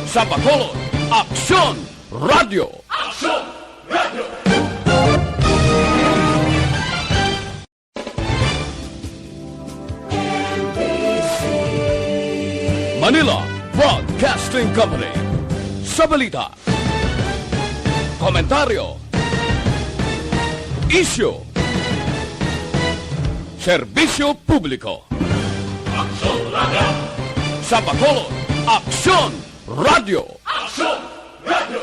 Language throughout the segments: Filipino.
Sa Bacolod, Aksyon Radio! Aksyon Radio! Manila Broadcasting Company. Sa balita, komentaryo, isyu, serbisyo publiko. Aksyon Radio! Sa Bacolod, Aksyon Radio! Aksyon Radio!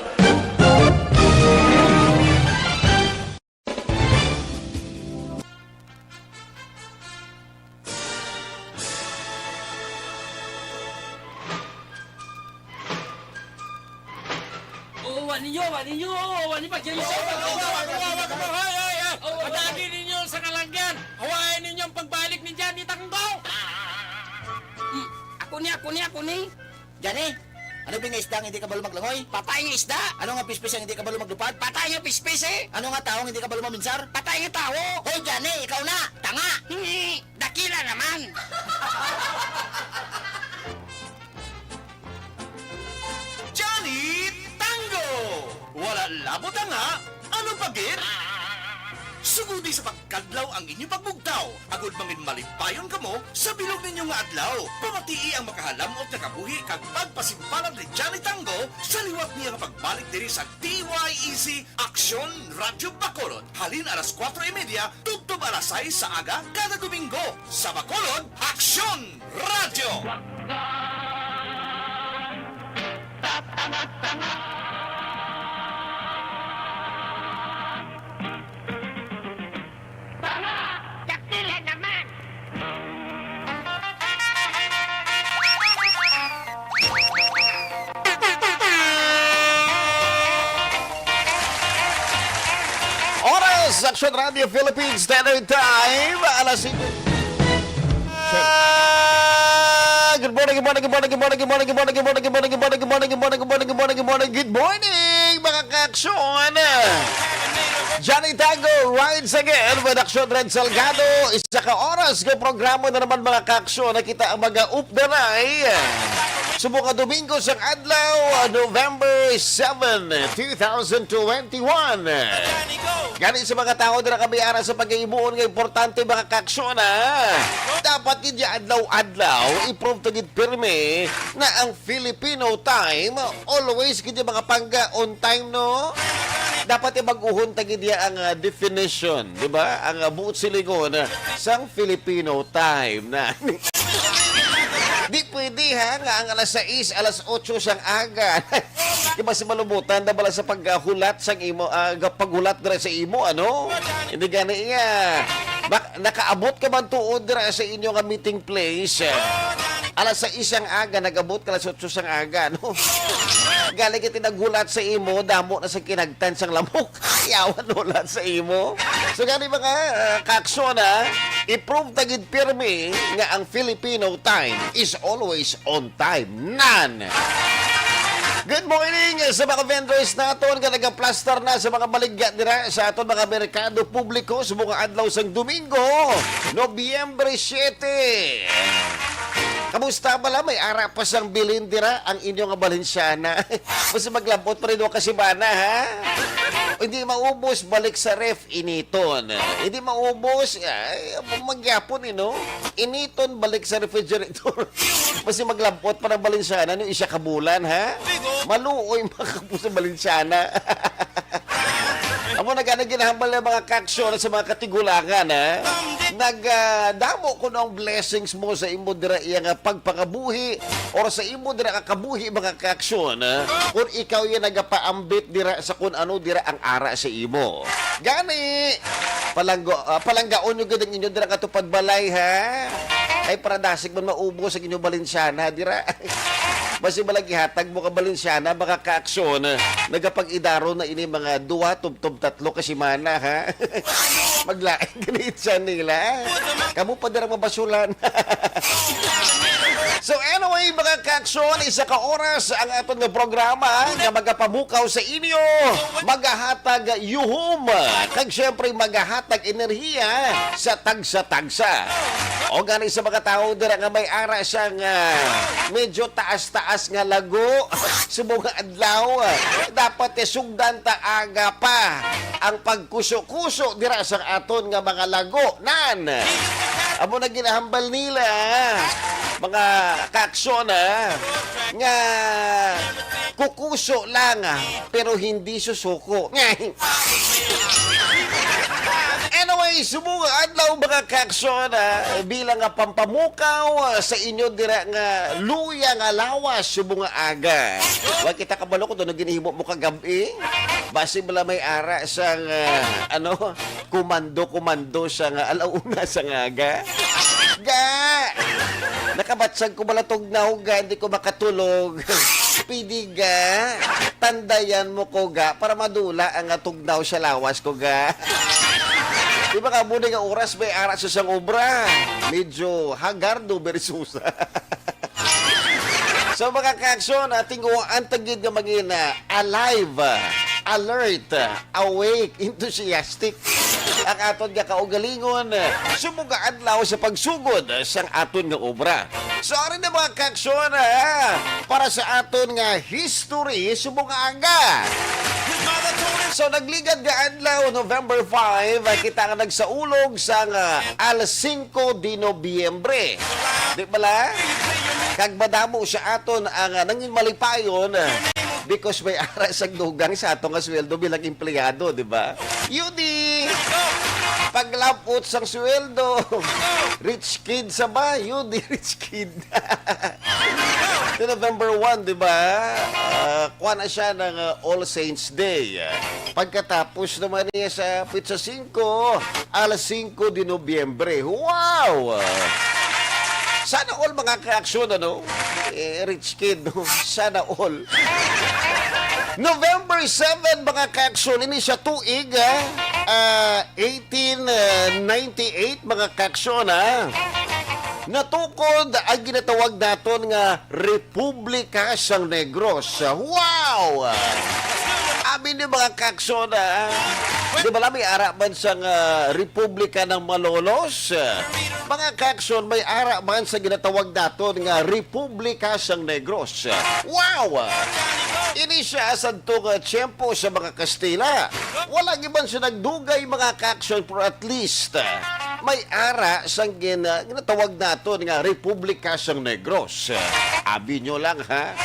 Wani pagkili sa Padagi ninyo sa kalanggan. Hawain ninyo ang pagbalik ni Johnny Tanggo. Ako ni. Johnny, ano ba nga isda ang hindi ka balo maglangoy? Patay nga isda. Ano nga pispis ang hindi ka balo maglupad? Patay nga pispis eh. Ano nga taong hindi ka balo maminsar? Patay nga tao. Hoy Johnny, ikaw na. Tanga. Dakila naman. Johnny Tango! Wala labot nga, ano pagit? Sugudi sa pagkadlaw ang inyong pagbugtaw. Agod mangin malipayon kamo sa bilog ninyo nga adlaw. Pamatii ang makahalamot na kabuhi kag pagpasimpalan ni Johnny Tango sa liwat niya nga pagbalik diri sa DYEC Aksyon Radio Bacolod. Halin alas 4:30, tugtog alas 6 sa aga kada Domingo. Sa Bacolod, Aksyon Radio! Dakila naman. Oras, Aksyon Radio Philippines Standard Time, alas 5. Good morning, mga ka-aksyon. Johnny Tango rides again with Aksyon Red Salgado. Isa ka oras ng programa na naman, mga ka-aksyon. Nakita ang mga updanay. Subukan Domingo sa adlaw, November 7, 2021. Ganit sa mga tao na nakabayara sa pag-iibuon ng importante, mga ka-aksyon, dapat hindi adlaw-adlaw i-prove tagid pirme na ang Filipino time always kanya mga pangga on time, no? Dapat mag-uhon tagid ang definition, di ba? Ang buot siligon sang Filipino time na di pwede nga ang alas 6, alas 8 siyang aga. Di ba si malubutan na bala sa paghulat sang imo, paghulat dira sa imo, ano? Hindi gani nga. Nakaabot ka man tuod dira sa inyo nga meeting place. Alas 6 siyang aga, nag-abot ka alas 8 siyang aga, no? Galing ka tinaghulat sa imo, damo na sa kinagtan sang lamok. Yawan ulat sa imo. So gani mga kaaksyon, i-prove tagid pirmi nga ang Filipino time is always on time. Nan! Good morning sa mga vendors naton nga nagaplaster na sa mga baligya dira sa aton mga merkado publiko sa mga adlaw sang Domingo, Nobyembre 7. Kamusta bala? May ara pa sang bilin dira ang inyong Balensyana. Basta maglambot pa rin o kasibana, ha? Hindi maubos, balik sa ref, initon. Hindi maubos, magyapon, no? Initon, balik sa refrigerator. Basta maglambot pa ng Balensyana, no? Isa kabulan, ha? Maluoy makapo sa Balensyana. Amo nagginahambal ng mga kaksyon sa mga katigulangan, ha? Nagdamo ko ng blessings mo sa imo dira iyang pagpangabuhi or sa imo dira kakabuhi, mga kaksyon, ha? Kung ikaw yung nagapaambit dira sa kung ano dira ang ara sa imo. Gani, palanggaon yung gadang inyo dira katupad balay, ha? Ay paradasig man maubos sa inyo Balensyana dira. Basi malagihatag mo ka Balensyana, baka kaaksyon, nagapag-idaro na ini mga 2, tub-tub 3 kasimana, ha? Maglaing ganit siya nila. Kamu pa darang mabasulan. So anyway, mga kaaksyon, isa ka oras ang aton nga programa nga magapamukaw sa inyo, magahatag yuhum, kag syempre magahatag enerhiya sa tagsa-tagsa. O gani sa mga tao dira nga may ara siyang medyo taas-taas nga lago sa mga adlaw. Dapat sugdan ta aga pa ang pagkuso-kuso dira sa aton nga mga lago. Nan, amo na ginahambal nila mga kaksyon nga kukuso lang pero hindi susuko. Anyway, sumunga adlaw mga kaksyon bilang nga pampamukaw sa inyo dira nga luya nga lawas subunga aga. Wa kita kabalo ko doon ginihimo mo kagabi. Base bala may ara sang kumando sa nga alauna sa ngaga. Nakabatsag ko balatog na ga, hindi ko makatulog. Pidi ga, tandayan mo ko ga, para madula ang tugnaw sa lawas ko ga. Di ba kabuni nga oras may ara sa sang obra? Medyo hagardo berisusa. So mga kaksyon, ating antagid nga maging alive, alert, awake, enthusiastic. Ang aton nga kaugalingon, sumuga adlaw sa pagsugod sang aton nga obra. Sorry na mga kaksyon, para sa aton nga history, sumuga aga. So nagligad nga adlaw November 5, kita nga nagsaulog sang alas 5 de Nobyembre. Di bala? Kag madamo sa aton ang nangin malipayon because may ara sa dugang sa aton nga sweldo bilang empleyado, di ba? Yudi! Paglapot sang sweldo, rich kid sa ba? Yudi, rich kid. November 1, di ba? Kuha na siya ng All Saints Day. Pagkatapos naman niya sa Pizza 5, alas 5 de Nobyembre. Wow! Sana all mga kaksyon, rich kid, no? Sana all. November 7, mga kaksyon, ini siya tuig, 1898, mga kaksyon, natukod ang ginatawag naton nga Republika sang Negros. Wow! Amin ni mga kaksyon, di ba may ara man sang Republika ng Malolos? Mga kaksyon, may ara man sa ginatawag naton nga Republika sang Negros. Wow! Ini siya sa itong tiyempo sa mga Kastila. Walang iban siya nagdugay mga kaksyon, pero at least may ara sang ginatawag naton nga Republika sang Negros. Abi nyo lang ha.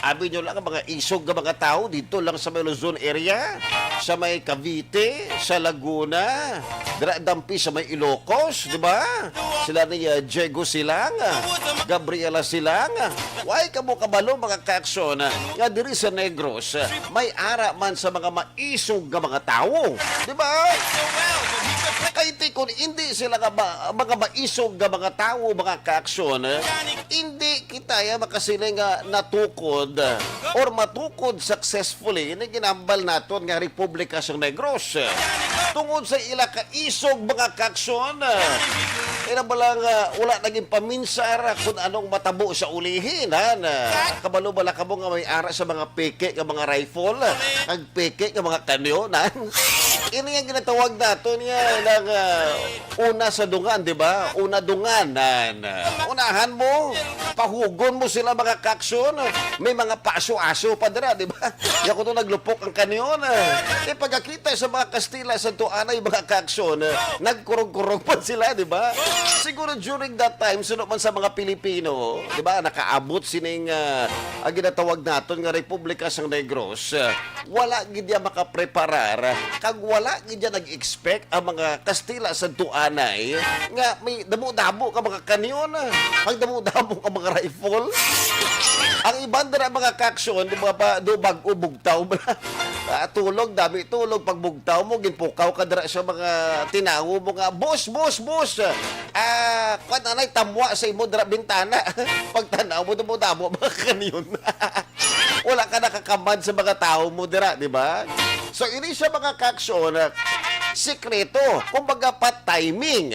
Abi nyo lang ang mga isog ng mga tao dito lang sa may Luzon area, sa may Cavite, sa Laguna, dampi sa may Ilocos, di ba? Sila ni Diego Silang, Gabriela Silang. Why kamo kabalo mga kaksyon nga diri sa Negros, may ara man sa mga maisog ng mga tao, di ba? Kahit kung hindi sila mga maisog ng mga tao, mga kaaksyon, hindi kita makasiling natukod or matukod successfully na ginambal naton nga Republika sang Negros. Tungod sa ila kaisog mga kaaksyon, balang wala naging paminsar kung anong matabo sa ulihin. Kabalo bala ka mo nga may ara sa mga peke, nga mga rifle, ang peke, nga mga kanyonan. Ini ang ginatawag nato niya ng una sa dungan, di ba? Una dunganan. Unahan mo, pahugon mo sila mga kaksyon. May mga paso-aso pa dira, di ba? Yan ko naglupok ang kanyon. Pagkakita sa mga Kastila sa tuanay mga kaksyon, nagkurog-kurog pa sila, di ba? Siguro during that time, sino man sa mga Pilipino, di ba? Nakaabot sining ang ginatawag naton nga Republika sang Negros. Wala gidya makapreparar, kag wala gidya nag-expect ang mga Kastila sa tuanay nga may damo-damo ka mga kanyon, pag damo-damo ka mga rifle. Ang ibang dara mga kaksyon, di ba pa do bag-o bugtaw ba? Tulog, dami tulog. Pag bugtaw mo, ginpukaw ka dara sa mga tinawo mo nga, boss! Kung anay tamwa sa imo dara bintana. Pag tanaw mo, damo-damo mga kanyon. Wala ka nakakamad sa mga tao mo dira, di ba? So, ini siya mga kaksyon, sikreto, kumbaga pa timing.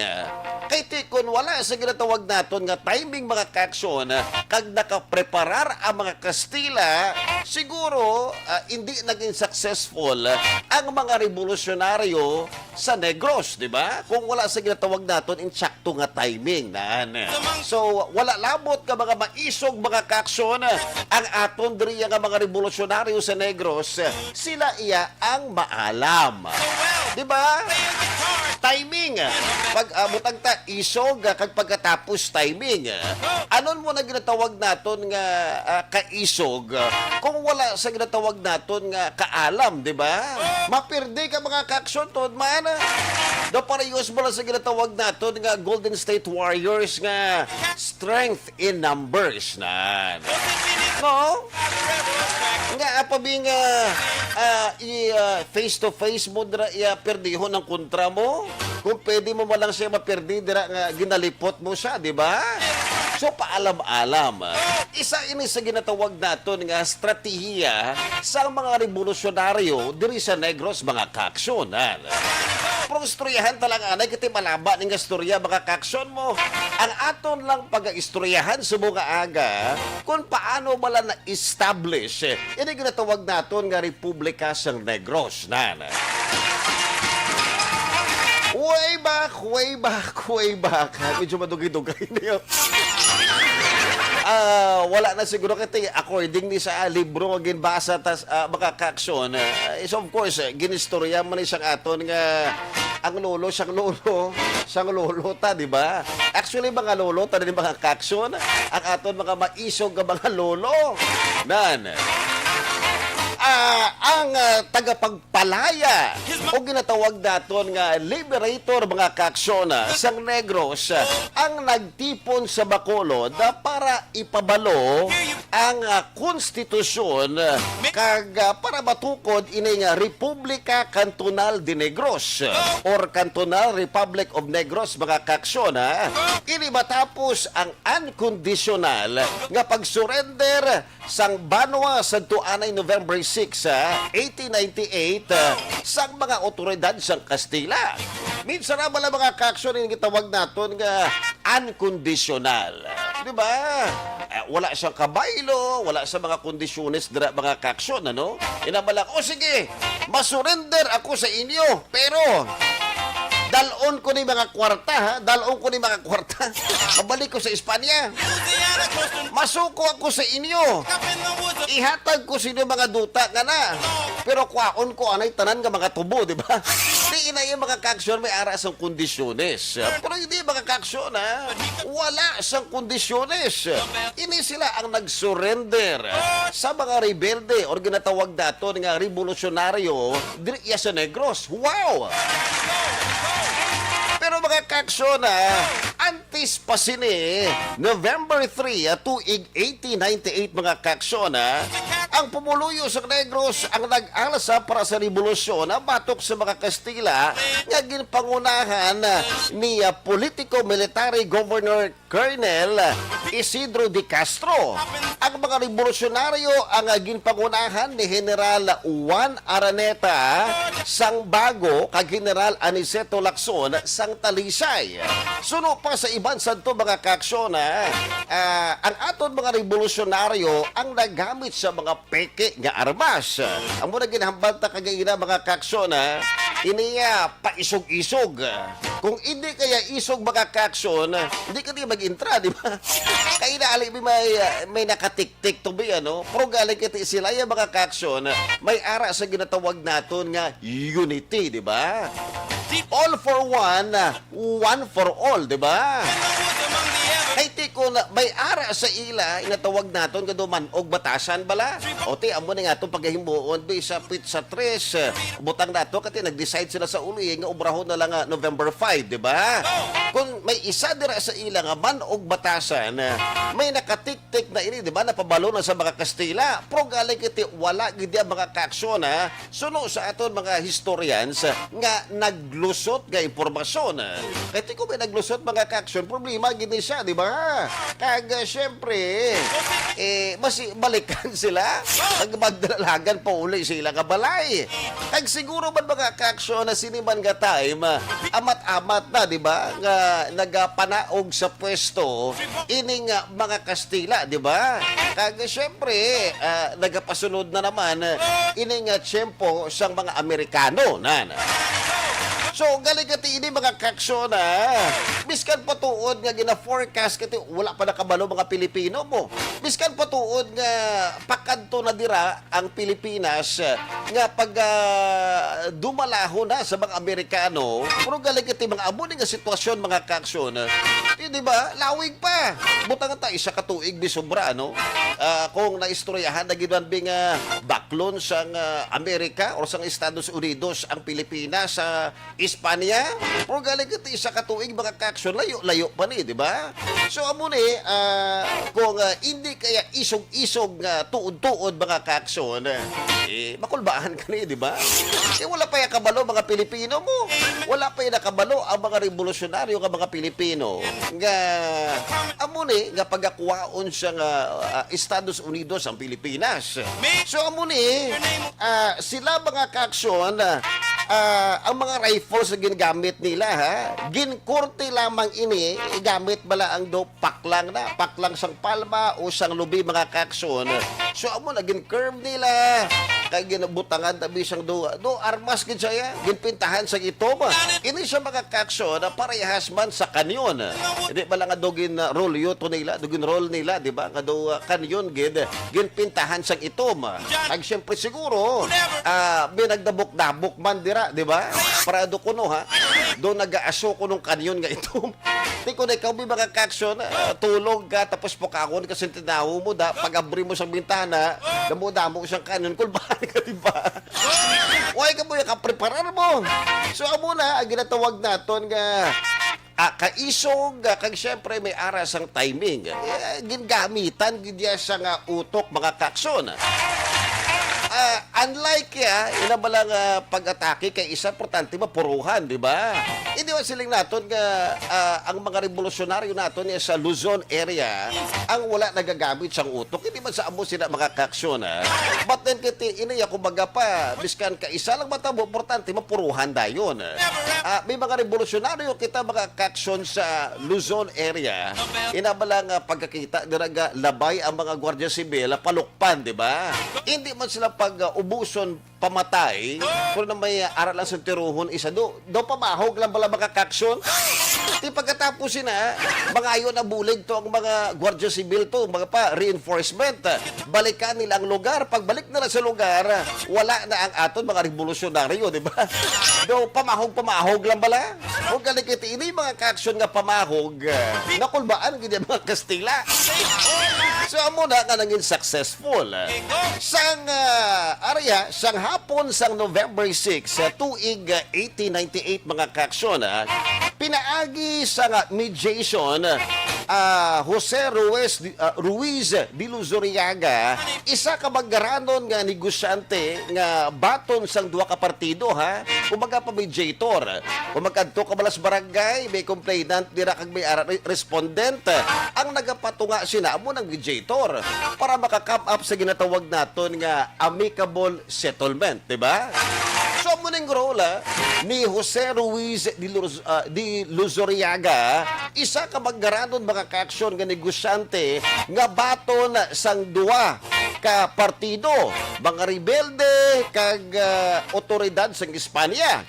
Kay tikon wala sa ginatawag naton nga timing mga kaaksyon kag nakapreparar ang mga Kastila, siguro hindi naging successful ang mga revolusyonaryo sa Negros, di ba? Kung wala sa ginatawag naton insakto nga timing naan. So wala labot ka mga maisog mga kaaksyon ang aton diri nga mga revolusyonaryo sa Negros, sila iya ang maalam. Di ba? Timing. Pag butang ta isog kag pagkatapos timing. Anon mo na ginatawag naton nga kaisog kung wala sa ginatawag naton nga kaalam, di ba? Mapirdi ka mga kaaksyon tod man. Do parehas mo lang sa ginatawag naton nga Golden State Warriors nga strength in numbers na. No? Nga apabing face to face mo dira perdihon ang kontra mo. Kung pwede mo malang siya maperdi dira nga ginalipot mo siya, di ba? So paalam-alam. Isa ini sa ginatawag naton nga estratehiya sa mga revolusyonaryo diri sa Negros mga kaaksyon. Pero istoryahan talaga anay kiti malaba ning istorya mga kaaksyon mo. Ang aton lang pag-istoryahan sa mga aga kung paano mala na-establish ini ginatawag naton nga Republika sa Negros. Way back. Medyo madugay-dugay niyo. Wala na siguro kiti according ni sa libro nga ginbasa tas mga kaaksyon. Is of course, ginistorya man isang aton nga ang lolo siyang lolo ta, di ba? Actually, mga lolo ta din mga kaaksyon, ang aton mga maisog nga mga lolo. Ang tagapagpalaya o ginatawag daton nga liberator mga kaaksyon sang Negros ang nagtipon sa Bacolod para ipabalo ang konstitusyon kag para matukod ini nga Republika Cantonal de Negros or Cantonal Republic of Negros mga kaaksyon. Ini matapos ang unconditional nga pagsurrender sang Banwa sa tuanay November 6, 1898 sang mga otoridad sang Kastila. Minsan na bala mga kaaksyon yung gitawag naton nga unconditional. Di ba? Wala siyang kabaylo, wala sa mga kondisyones dira mga kaaksyon, ano? Inabalak, sige, masurrender ako sa inyo, pero dalon ko ni mga kwarta, Mabalik ko sa Espanya. Masuko ako sa inyo. Ihatag ko sa inyo mga duta nga na. Pero kwaon ko anay tanan nga mga tubo, di ba? Di ina yung mga kaaksyon may ara sang kondisyones. Pero hindi mga kaaksyon, wala sang kondisyones. Ini sila ang nag-surrender sa mga rebelde or ginatawag dato nga revolusyonaryo diri sa Negros. Wow! Pero mga kaaksyon, antes pa sini, November 3, tuig 1898 mga kaaksyon, ang pumuluyo sa Negros ang nag-alasa para sa revolusyon batok sa mga Kastila nga ginpangunahan ni Politico-Military Governor Colonel Isidro de Castro. Ang mga revolusyonaryo ang ginpangunahan ni General Juan Araneta sang Bago kag General Aniceto Lacson sang Talisay. Suno pa sa iban santo mga kaaksyon, ang aton mga revolusyonaryo ang nagamit sa mga peke nga armas. Ang muna ginahambal ta kagayina mga kaaksyon, iniya paisog-isog. Kung hindi kaya isog mga kaaksyon, hindi ka di mag-intra, di ba? Kaya naali may nakatik-tik to be, ano? Pero galing kiti sila yung mga kaaksyon, may ara sa ginatawag naton nga unity, di ba? All for one, one for all, di ba? Kay tiko na may ara sa ila inatawag naton kaduman og batasan bala. O ti amo ni nga itong paghahimbuon be sa pizza 3. Butang nato kati nag-decide sila sa uli nga obrahon na lang November 5, di ba? Kung may isa dira sa ila nga man og batasan, may nakatik-tik na ini, di ba? Napabalo na sa mga Kastila. Pero galing kiti wala gid mga kaaksyon, suno sa aton mga historians nga naglusot nga impormasyon. Kay tiko may naglusot mga kaaksyon, problema gid ni siya, di ba? Syempre, mas balikan sila. Kag magdalagan pa uli sila kabalay. Kag siguro man mga kaaksyon na siniman nga time, amat-amat na, di ba? Nga nagapanaog sa pwesto, ining mga Kastila, di ba? Kag syempre, nagapasunod na naman, ining tiyempo sang mga Amerikano, nan. So, galing kati ini mga kaksyon miskan patuod nga gina-forecast kati wala pa nakabalo mga Pilipino mo. Miskan patuod nga pakanto na dira ang Pilipinas nga pag dumalaho na sa mga Amerikano, pero galing kati mga abuni nga sitwasyon mga kaksyon. Di ba? Lawig pa. Butang ta isa ka tuig bisubra, no? Kung naistoryahan na ginanbing baklon sang Amerika o sang Estados Unidos ang Pilipinas sa Espanya, pero galing ito isa katuig mga kaksyon, layo-layo pa ni, di ba? So, amo ni, kung hindi kaya isog-isog tuod-tuod mga kaksyon, makulbaan ka ni, di ba? Wala pa yung kabalo mga Pilipino mo. Wala pa yung nakabalo ang mga revolusyonaryo ng mga Pilipino. Nga, amo ni, nga pagkakuwaon sa Estados Unidos ang Pilipinas. So, amo ni, sila mga kaksyon, ang mga rifles na ginagamit nila, ginkurti lamang ini, gamit bala ang do paklang sang palma o sang lubi mga kaksyon. So, amo na, gin-curve nila, kaya ginabutangan tabi siyang do armas gid siya, ginpintahan sa itom. Ini siya mga kaksyon, parehas man sa kanyon. Hindi bala nga do gin-roll yuto nila, do gin-roll nila, di ba? Nga do kanyon ginpintahan sa itom. Kag siyempre siguro, binagdabok-dabok man dira, di ba? Para do kuno do nag-aaso ko nung kanyon nga itom. Di ko na ikaw may mga kaksyon, tulog ka, tapos pukakon kasi tinaho mo da, pag-abri mo sa bintana, damo-damo siyang kanyon, kulbahan ka, di ba? Huwag ka mo yung kapreparar mo. So, amo na, ang ginatawag naton nga, kaisog, kag syempre may aras ang timing. Gingamitan, gidya sa nga utok mga kaksyon. Unlike inabalang pag-atake kay isa importante mapuruhan, di ba? Hindi ba siling naton nga ang mga revolusyonaryo naton sa Luzon area ang wala nagagamit sang utok. Hindi man sa amo sila mga kaksyon. But then kiti iniya kumbaga pa biskan ka isa lang matabo importante mapuruhan dayon. May mga revolusyonaryo kita mga kaksyon sa Luzon area. Inabalang pagkakita diraga labay ang mga gwardiya sibil palukpan, di ba? Hindi man sila pag-ubuson pamatay, kung na may aralan sa tiruhon isa do pamahog lang bala mga kaksyon. Di pagkatapos mga ayon na bulig to ang mga gwardiya sibil to, mga pa reinforcement. Balikan nila ang lugar. Pagbalik nila sa lugar, wala na ang aton mga revolusyonaryo, di ba? Do pamahog lang bala. Kung galikiti ini mga kaksyon nga pamahog, nakulbaan gid mga Kastila. So amo na nga naging successful. Sang area, sang hapon sang November 6, tuig 1898 mga kaksyon, pinaagi sang mediation Jose Ruiz de Luzuriaga, isa ka magaranon nga negosyante nga baton sang duha ka partido kumaga pa mediator. Kumagkadto ka balas barangay, may complainant dira kag may respondent, ang nagapatunga sina amo ng mediator para maka-come up sa ginatawag naton nga amicable settlement, di ba? So, muning role ni Jose Ruiz de Luzuriaga, isa ka magaranon mga kaaksyon nga negosyante nga baton sang duwa ka partido, mga rebelde kag otoridad sang Espanya.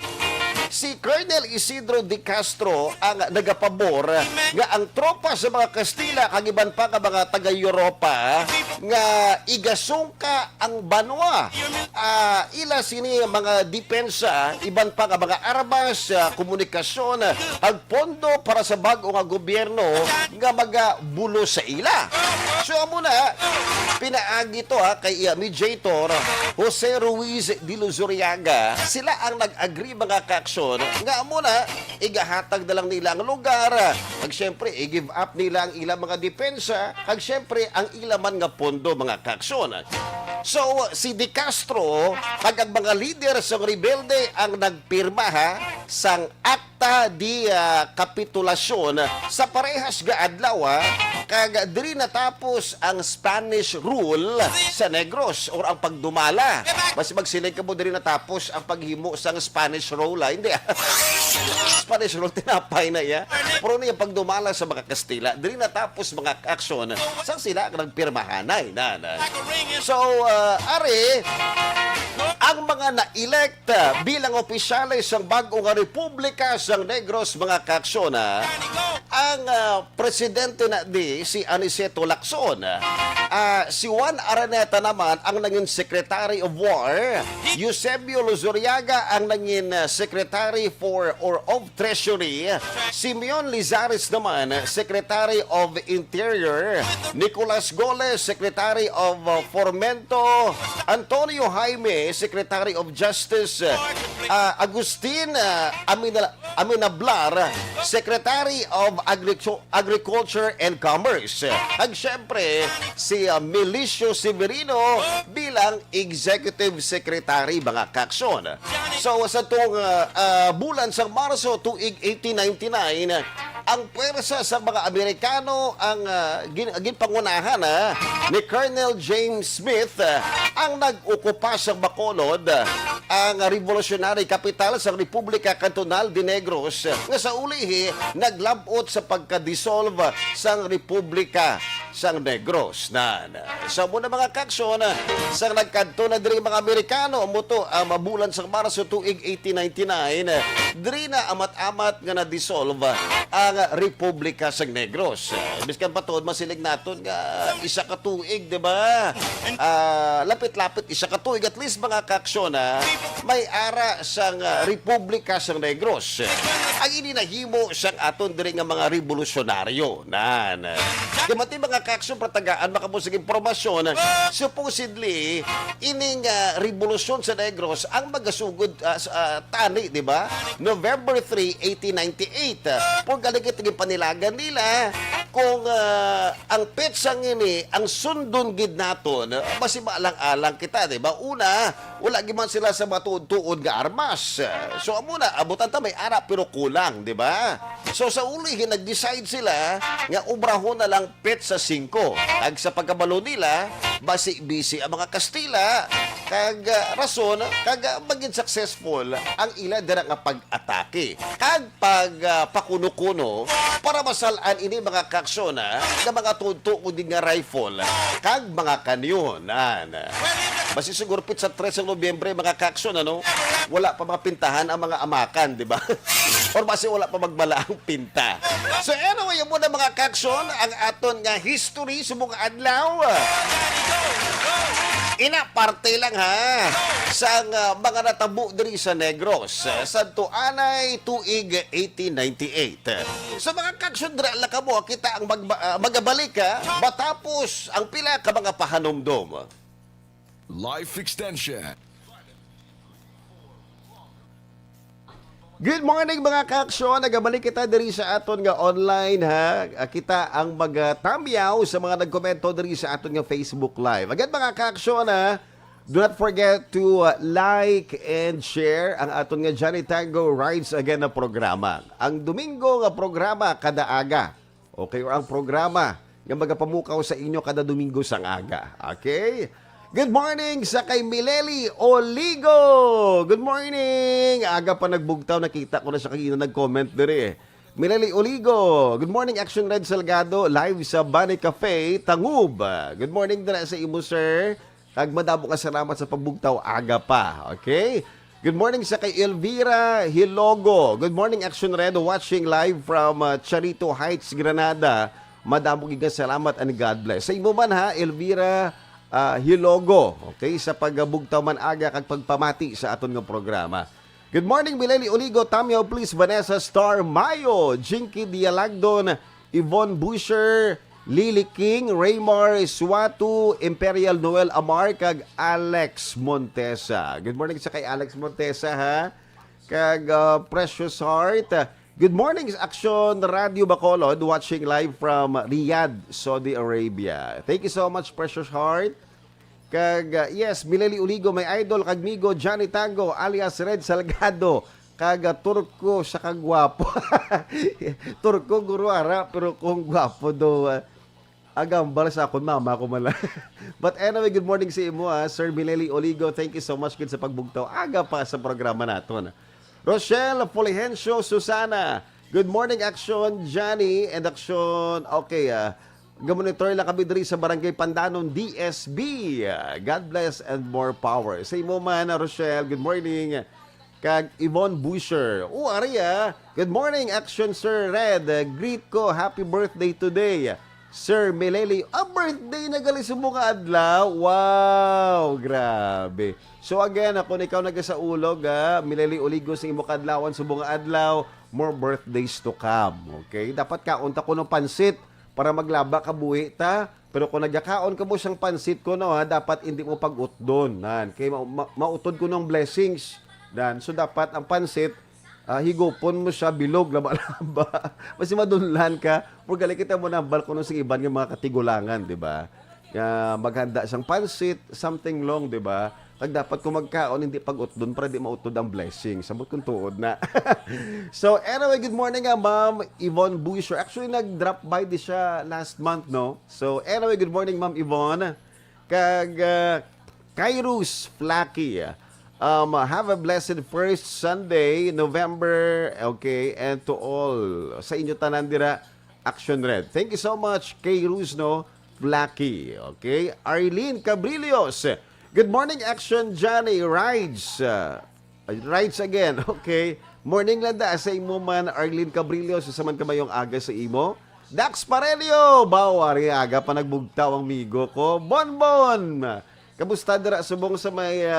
Si Colonel Isidro de Castro ang nagapabor nga ang tropa sa mga Kastila kag iban pa ka mga taga-Europa nga igasungka ang banwa. Ila sini mga depensa, iban pa ka mga armas, komunikasyon, ag pondo para sa bag-o nga gobyerno nga magabulo sa ila. So amo na pinaagi to kay mediator Jose Ruiz de Luzuriaga, sila ang nag-agree mga kaaksyon nga amo na igahatag na lang nila ang lugar, kag syempre i-give up nila ang ilang mga depensa, kag syempre ang ilang man nga pondo mga kaaksyon. So si De Castro kag ang mga leader sa rebelde ang nagpirma sang akta di kapitulasyon sa parehas nga adlaw kag diri natapos ang Spanish rule sa Negros or ang pagdumala. Basi magsilig ka mo diri natapos ang paghimo sang Spanish rule, hindi. Spanish rule tinapay na ya. Pero niya pagdumala sa mga Kastila, diri natapos mga aksyon sang sila nagpirmahanay na. So, ari ang mga na-elect bilang opisyales ng bagong republika sang Negros mga kaaksyon, ang presidente na di si Aniceto Lacson. Si Juan Araneta naman ang naging Secretary of War. Eusebio Luzuriaga ang naging Secretary for or of Treasury. Simeon Lizares naman Secretary of Interior. Nicolas Gole Secretary of Fomento. Antonio Jaime Secretary of Justice. Agustin Aminablar Secretary of Agriculture and Commerce. At syempre, si Milicio Severino bilang Executive Secretary mga kaaksyon. So sa itong bulan sa Marso tuig 1899, ang pwersa sa mga Amerikano ang ginpangunahan ni Colonel James Smith ang nag-okupa sa Bacolod, ang revolutionary capital sa Republika Cantonal de Negros, nga sa ulihi naglabot sa pagka-dissolve sang Republika sang Negros. Sa muna mga kaksyon, sa nagkanto na diri mga Amerikano, muto ang mabulan sa Marso tuig 1899, diri na amat-amat nga na-dissolve ang Republika sang Negros. Biskan patod masilig naton nga isa ka tuig, di ba? Lapit-lapit isa ka tuig, at least mga kaksyon, may ara sang Republika sang Negros. Ang ininahimo sang aton diri nga mga revolusyonaryo. Kimati mga kaksyon pratagaan makamusig impormasyon, supposedly ining revolusyon sa Negros ang magasugod tani, di ba? November 3, 1898. Por galing tingin panilagan nila kung ang petsang ini ang sundon gid naton, basi maalang-alang kita, di ba? Una, wala giman sila sa matuod-tuod nga armas. So amuna abutan ta may ara pero kulang, di ba? So sa ulihin nag-decide sila nga ubrahon na lang petsa 5. Ag sa pagkabalo nila, basi busy ang mga Kastila kag rason kag maging successful ang ila dira nga pag-atake kag pagpakuno-kuno para masalan ini mga kaksyon nga mga tuntuod nga rifle kag mga kanyon. Basi siguro pit sa 13 Nobyembre mga kaksyon, wala pa mapintahan ang mga amakan, di ba? Or basi wala pa magbala ang pinta. So anyway, muna mga kaksyon, ang aton nga history sa mga adlaw. Ina parte lang sa mga natabo diri sa Negros sa tuanay tuig 1898. Sa mga kaksyon dira la kamo kita ang magabalik matapos ang pila ka mga pahanumdom. Life Extension. Good morning mga kaaksyon, nagabalik kita diri sa aton nga online kita ang magtamyaw sa mga nagkomento diri sa aton nga Facebook Live. Agad mga kaaksyon do not forget to like and share ang aton nga Johnny Tango Rides Again na programa. Ang Domingo nga programa kada aga. Okay, or ang programa nga magapamukaw sa inyo kada Domingo sang aga. Okay? Good morning sa kay Mileli Oligo. Good morning. Aga pa nagbugtaw, nakita ko na siya kanina nag-comment dire. Mileli Oligo. Good morning Action Red Salgado live sa Bani Cafe Tangub. Good morning dira sa imo sir. Kag madamo ka salamat sa pagbugtaw aga pa. Okay? Good morning sa kay Elvira Hilogo. Good morning Action Red watching live from Charito Heights, Granada. Madamo giga salamat and God bless. Sa imo man Elvira Hilogo, okay, sa pagbugtaw man aga kag pagpamati sa aton nga programa. Good morning, Mileli Oligo, Tamyo, please, Vanessa Star Mayo, Jinky Dialagdon, Yvonne Busher, Lily King, Raymar Suatu, Imperial Noel Amar, kag Alex Montesa. Good morning sa kay Alex Montesa, kag Precious Heart. Good morning, Action Radio Bacolod, watching live from Riyadh, Saudi Arabia. Thank you so much, Precious Heart. Kag, yes, Mileli Uligo, may idol, kagmigo, Johnny Tango, alias Red Salgado, kag Turko sa kagwapo. Turko guruara, pero kung gwapo do. Agambal sa akon mama ko mala. But anyway, good morning sa imo Sir Mileli Oligo. Thank you so much gid sa pagbugtaw. Aga pa sa programa naton. Rochelle Polihencio Susana. Good morning Action Johnny and Action. Okay, gamonitor lang kami diri sa Barangay Pandanon DSB. God bless and more power. Sa imo man Rochelle, good morning. Kag Yvonne Busher. Aria. Good morning Action Sir Red. Greet ko, happy birthday today. Sir Mileli, birthday na gali sa mga adlaw. Wow, grabe. So again, ako na ikaw nagasaulog, Mileli Oligo sa imo kadlawan sa mga adlaw, more birthdays to come. Okay? Dapat kaunta ko ng pansit para maglaba ka buhi ta. Pero kung nagakaon ka mo siyang pansit ko, no, dapat hindi mo pag-utdon. Kaya mautod ko ng blessings. So dapat ang pansit, higupon mo siya, bilog, laba-laba. Kasi madunlan ka, pagkali kita mo na balkonon sa iban ng mga katigulangan, di ba? Maghanda siyang pansit, something long, di ba? Pag dapat kung magkaon, hindi pag-utdon para di mautod ang blessing. Sabot kong tuod na. So, anyway, good morning Ma'am Yvonne Busher. Actually, nag-drop by di siya last month, no? So, anyway, good morning Ma'am Yvonne. Kag Kairos Flaky. Have a blessed first Sunday, November, okay, and to all, sa inyo tanan dira, Action Red. Thank you so much, kay Rusno Flaky, okay? Arlene Cabrillos, good morning, Action Johnny, rides again, okay? Morning landa, sa imo man, Arlene Cabrillos, sa man ka ba yung aga sa imo? Dax Parelio, bawari aga pa nagbugtaw ang migo ko, Bonbon, kamusta dira subong sa may,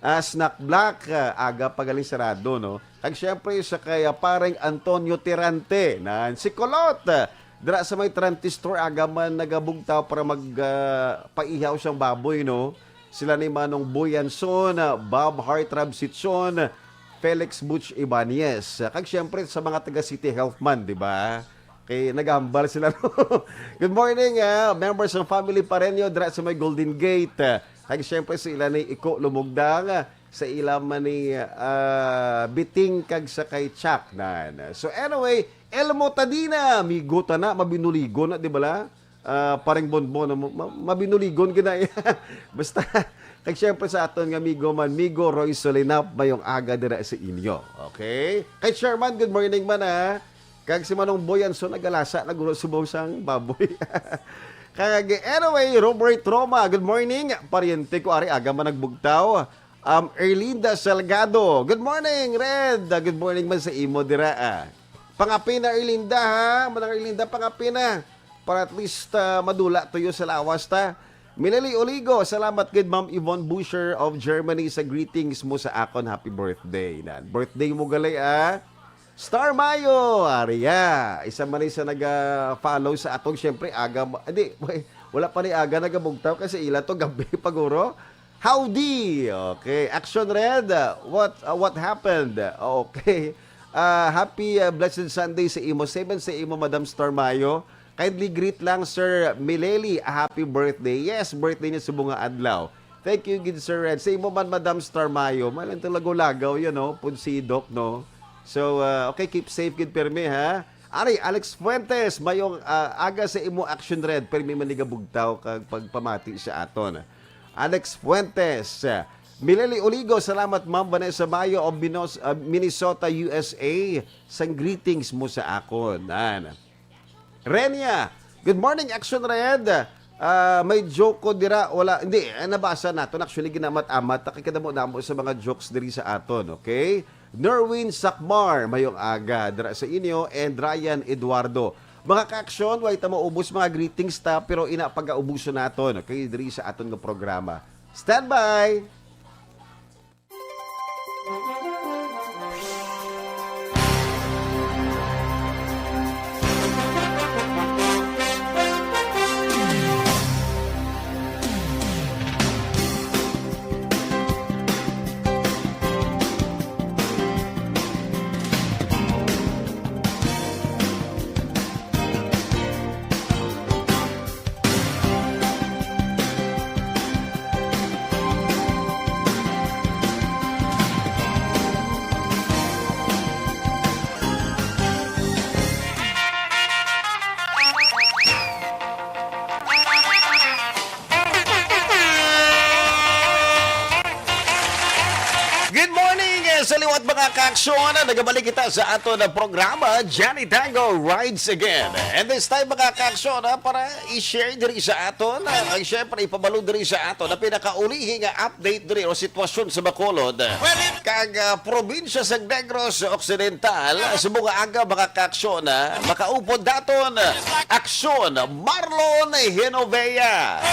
Snack Black, aga pagaling sarado, no? At syempre sa kaya parang Antonio Tirante, na si Colot, dira sa may Tirante store, aga man nagabugtaw para paihaw siyang baboy, no? Sila ni Manong Boyanson, Bob Hartrab Sitson, Felix Butch Ibanez. Kag syempre sa mga taga City Health Man, di ba? Kay nagahambal sila, no? Good morning, members ng family Parenyo, dira sa may Golden Gate. Kaya siyempre sa ilan ni Iko Lumugdang, sa ilan man ni Biting kag sa kay Chuck nan. So anyway, Elmo Tadina, miguta na, mabinuligon na, di ba la? Parang bonbon, mabinuligon gina. Basta, kag siyempre sa aton nga migo man, Migo Roy Solinap, mayong aga dira sa inyo. Okay? Kay Sherman, good morning man Kag si Manong Boyanson, nagalasa, naguro subaw sang baboy. Kag anyway, Robert Roma, good morning. Pariente ko ari aga man nagbugtaw. Erlinda Salgado, good morning Red. Good morning man sa imo dira. Pangapina Erlinda ha, manang Erlinda pangapina. Para at least madula tuyo sa lawas ta. Mileli Oligo, salamat gid Ma'am Yvonne Busher of Germany sa greetings mo sa akon. Happy birthday. Birthday mo galay Star Mayo, Aria. Isa man sa nag-follow sa atong syempre aga. Hindi, wala pa ni aga nagabugtaw kasi ila to gabi paguro. Howdy. Okay, Action Red. What happened? Okay. Happy blessed Sunday sa imo. 7 sa imo Madam Star Mayo. Kindly greet lang Sir Mileli, a happy birthday. Yes, birthday niya sa bunga adlaw. Thank you good Sir Red. Sa imo man Madam Star Mayo, malang lagaw-lagaw yun, no? Punsidok, no? So, okay, keep safe, good permi, ha? Ari, Alex Fuentes, mayong aga sa imo Action Red, permi manigabugtaw kag pagpamati sa aton. Alex Fuentes, Mileli Oligo, salamat Ma'am Vanessa Mayo of Minnesota, USA, sang greetings mo sa akon. Renia, good morning Action Red. May joke ko dira, wala, hindi, nabasa naton, actually ginamat-amat, takikadamo-damo sa mga jokes diri sa aton, okay? Nerwin Sakmar, mayong aga dira sa inyo, and Ryan Eduardo. Mga ka-aksyon, way ta maubos mga greetings ta, pero ina pag-aubuso naton, okay, diri sa aton nga programa. Stand by! sa liwat mga kaaksyon, nagabalik kita sa ato na programa, Johnny Tango Rides Again. And this time mga kaaksyon, para i-share diri sa aton, ay syempre ipabalo diri sa aton na pinakaulihi nga update diri o sitwasyon sa Bacolod. Kag probinsya sa Negros Occidental, sa mga aga mga kaaksyon, makaupod daton, aksyon, Marlon Hinovea.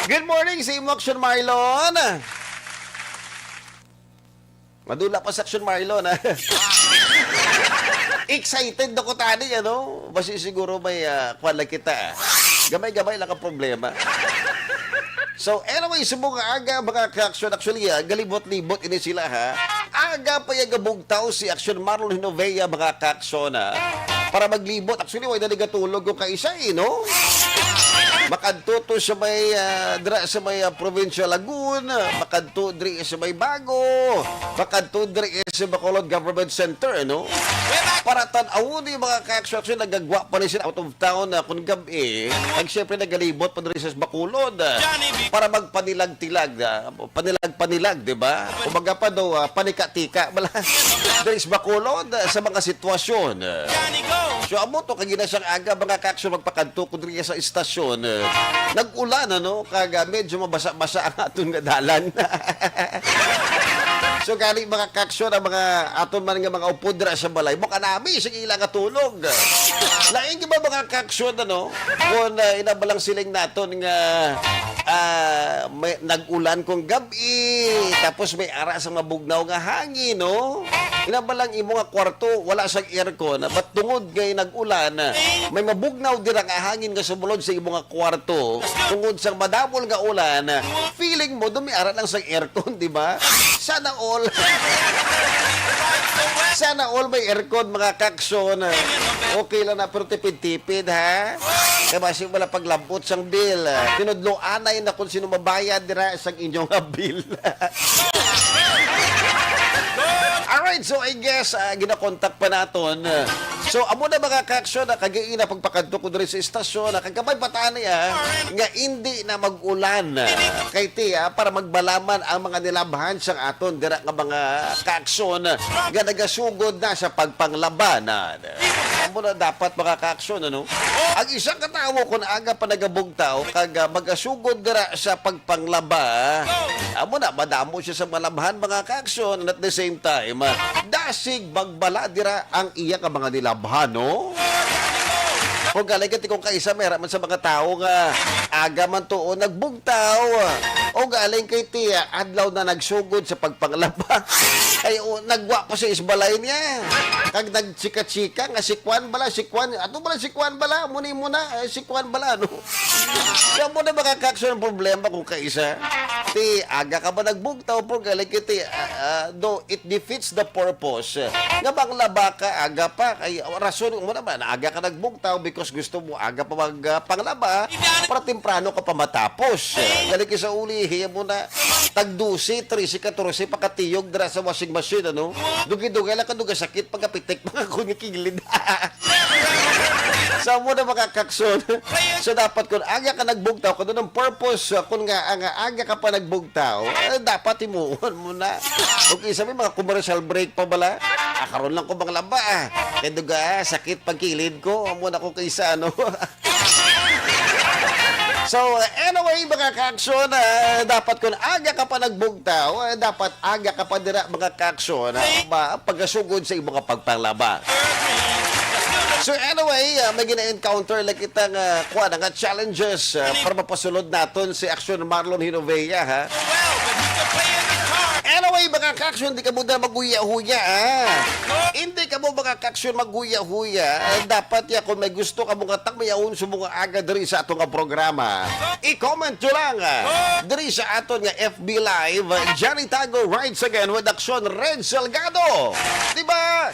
Good morning sa imo, Aksyon Marlon. Madula pa sa Aksyon Marlon, ha? Excited na ko tani, ano? Basi siguro may kwan lang kita. Gamay-gamay lang ang problema. So, anyway, sa mga aga, mga ka-aksyon, actually, galibot-libot ini sila, ha? Aga pa yung gabugtaw si Aksyon Marlon Hinovea, mga ka-aksyon, ha? Para maglibot. Actually, wala naligatulog ko kaisa, no? Makadto to sa may dra sa may probinsya Lagun, makadto diri sa may Bago, makadto diri sa Bacolod Government Center, no? Para tan-awon ni mga ka-aksyon nagagwa pa ni sila out of town na kun gabi, ang syempre nagalibot pa diri sa Bacolod para magpanilag-tilag, panilag-panilag, di ba? Kumbaga pa daw panika-tika bala diri sa Bacolod sa mga sitwasyon. So amo to kagina siyang aga mga ka-aksyon magpakadto kun diri sa istasyon. Nag-ulan, ano? Kaga medyo mabasa-basa ang aton nga dalan. So, gani mga kaksyon, ang mga aton man nga mga upudra sa balay, mukha namin, sige ilang katulog. Laing ba mga kaksyon, ano? Kung inabalang siling naton nga may, nag-ulan kong gabi, tapos may ara sa mabugnaw nga hangin, no? Inabalang imo nga kwarto, wala sa aircon, ba't tungod kay nag-ulan, may mabugnaw din ang hangin nga sumulod sa imo nga kwarto, tungod sa madamol nga ulan, feeling mo, dumiara lang sa aircon, di ba? Sana all. Sana all may aircon, mga kaksyon. Okay lang na, pero tipid-tipid, ha? Kaya basi wala paglambot sang bill. Tinudloanay na kung sino mabayad dira sa inyong bill. Alright, so I guess, ginakontak pa naton. So, amo na mga kaksyon, kagiina pagpakadto ko diri sa istasyon, kagabay bataan niya, nga hindi na mag-ulan. Kay tiya, para magbalaman ang mga nilabhan sa aton, dira nga mga kaksyon, nga nagasugod na sa pagpanglabanan. Amo na dapat mga kaksyon, ano? Ang isang katawo, kung aga pa nagabugtaw, kag magasugod dira sa pagpanglaba, amo na, madamo siya sa malabhan mga kaksyon, and at the same time, dasig magbala dira ang iya ka mga nilabhan, no? Kung galing ka kung kaisa meron man sa mga tao nga aga man to o nagbugtaw o galing kay tiya adlaw na nagsugod sa pagpanglaba ay nagwa pa sa isbalay niya kag nagchika-chika nga si Kwan bala ato bala si Kwan bala muni muna si Kwan bala no kaya mo na makakaksyon ang problema kung kaisa ti aga ka ba nagbugtaw po galing kay tiya though it defeats the purpose nga panglaba ka aga pa kay rason mo naman aga ka nagbugtaw because gusto mo aga pa magpanglaba para temprano ka pa matapos. Galing sa ulihi mo na tagdusi, 13, 14 pakatiyog dira sa washing machine, ano? Dugi-dugi lang kaduga sakit pagkapitik mga kunyakilid. Sa mo na makakakson. So dapat kung aga ka nagbugtaw, kung doon ang purpose, kung nga aga ka pa nagbugtaw, dapat imuon mo na. Okay, sabi mga commercial break pa bala, karon lang ko bang laba. Kaya duga, sakit pagkilid ko, muna ko kaysa ano. So, anyway, mga kaksyon, dapat kung aga ka pa nagbugtaw, dapat aga ka pa dira, mga kaksyon, pagkasugod sa iyong mga pagpanglaba. So anyway, may gina-encounter lang kitang nga challenges para mapasulod naton si Aksyon Marlon Hinovea, ha? Anyway, mga kaksyon, hindi ka mo na maguya-huya, Hindi ka mo mga kaksyon maguya-huya. Dapat ya, kung may gusto ka mga takmayaon sa mga aga diri sa atong programa, i-comment nyo lang diri sa aton nga FB Live, Johnny Tango Rides Again with Aksyon Red Salgado. Diba?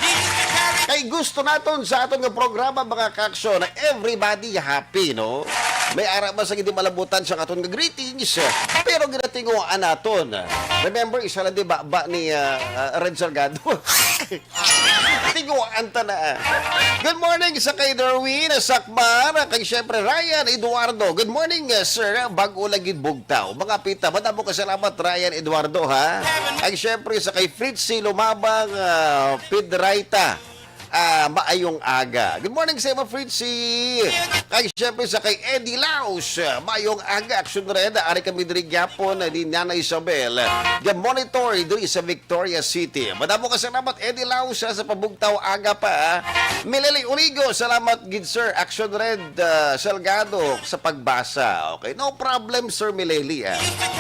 Kay gusto naton sa aton nga programa, mga kaksyon, na everybody happy, no? May ara man sa hindi malabutan sa katon nga greetings. Pero ginatinguan naton. Remember, isa lang di ba ni Red Salgado? Tinguan ta na. Good morning sa kay Darwin Sakmar, kay syempre Ryan Eduardo. Good morning, sir. Bago lagi bugtaw. Mga pita, madamo ka salamat Ryan Eduardo ha. Kay syempre sa kay Fritzy Lumabang Pidraita. Maayong aga. Good morning sa mga Fritzy. Kay syempre sa kay Eddie Laos. Maayong aga. Action red. Ari kami diri gyapon ni Nana Isabel. Monitor diri sa Victoria City. Madamo ka salamat Eddie Laos sa pabugtaw aga pa. Mileli Unigo, salamat gid sir. Action red Salgado sa pagbasa. Okay, no problem sir Mileli.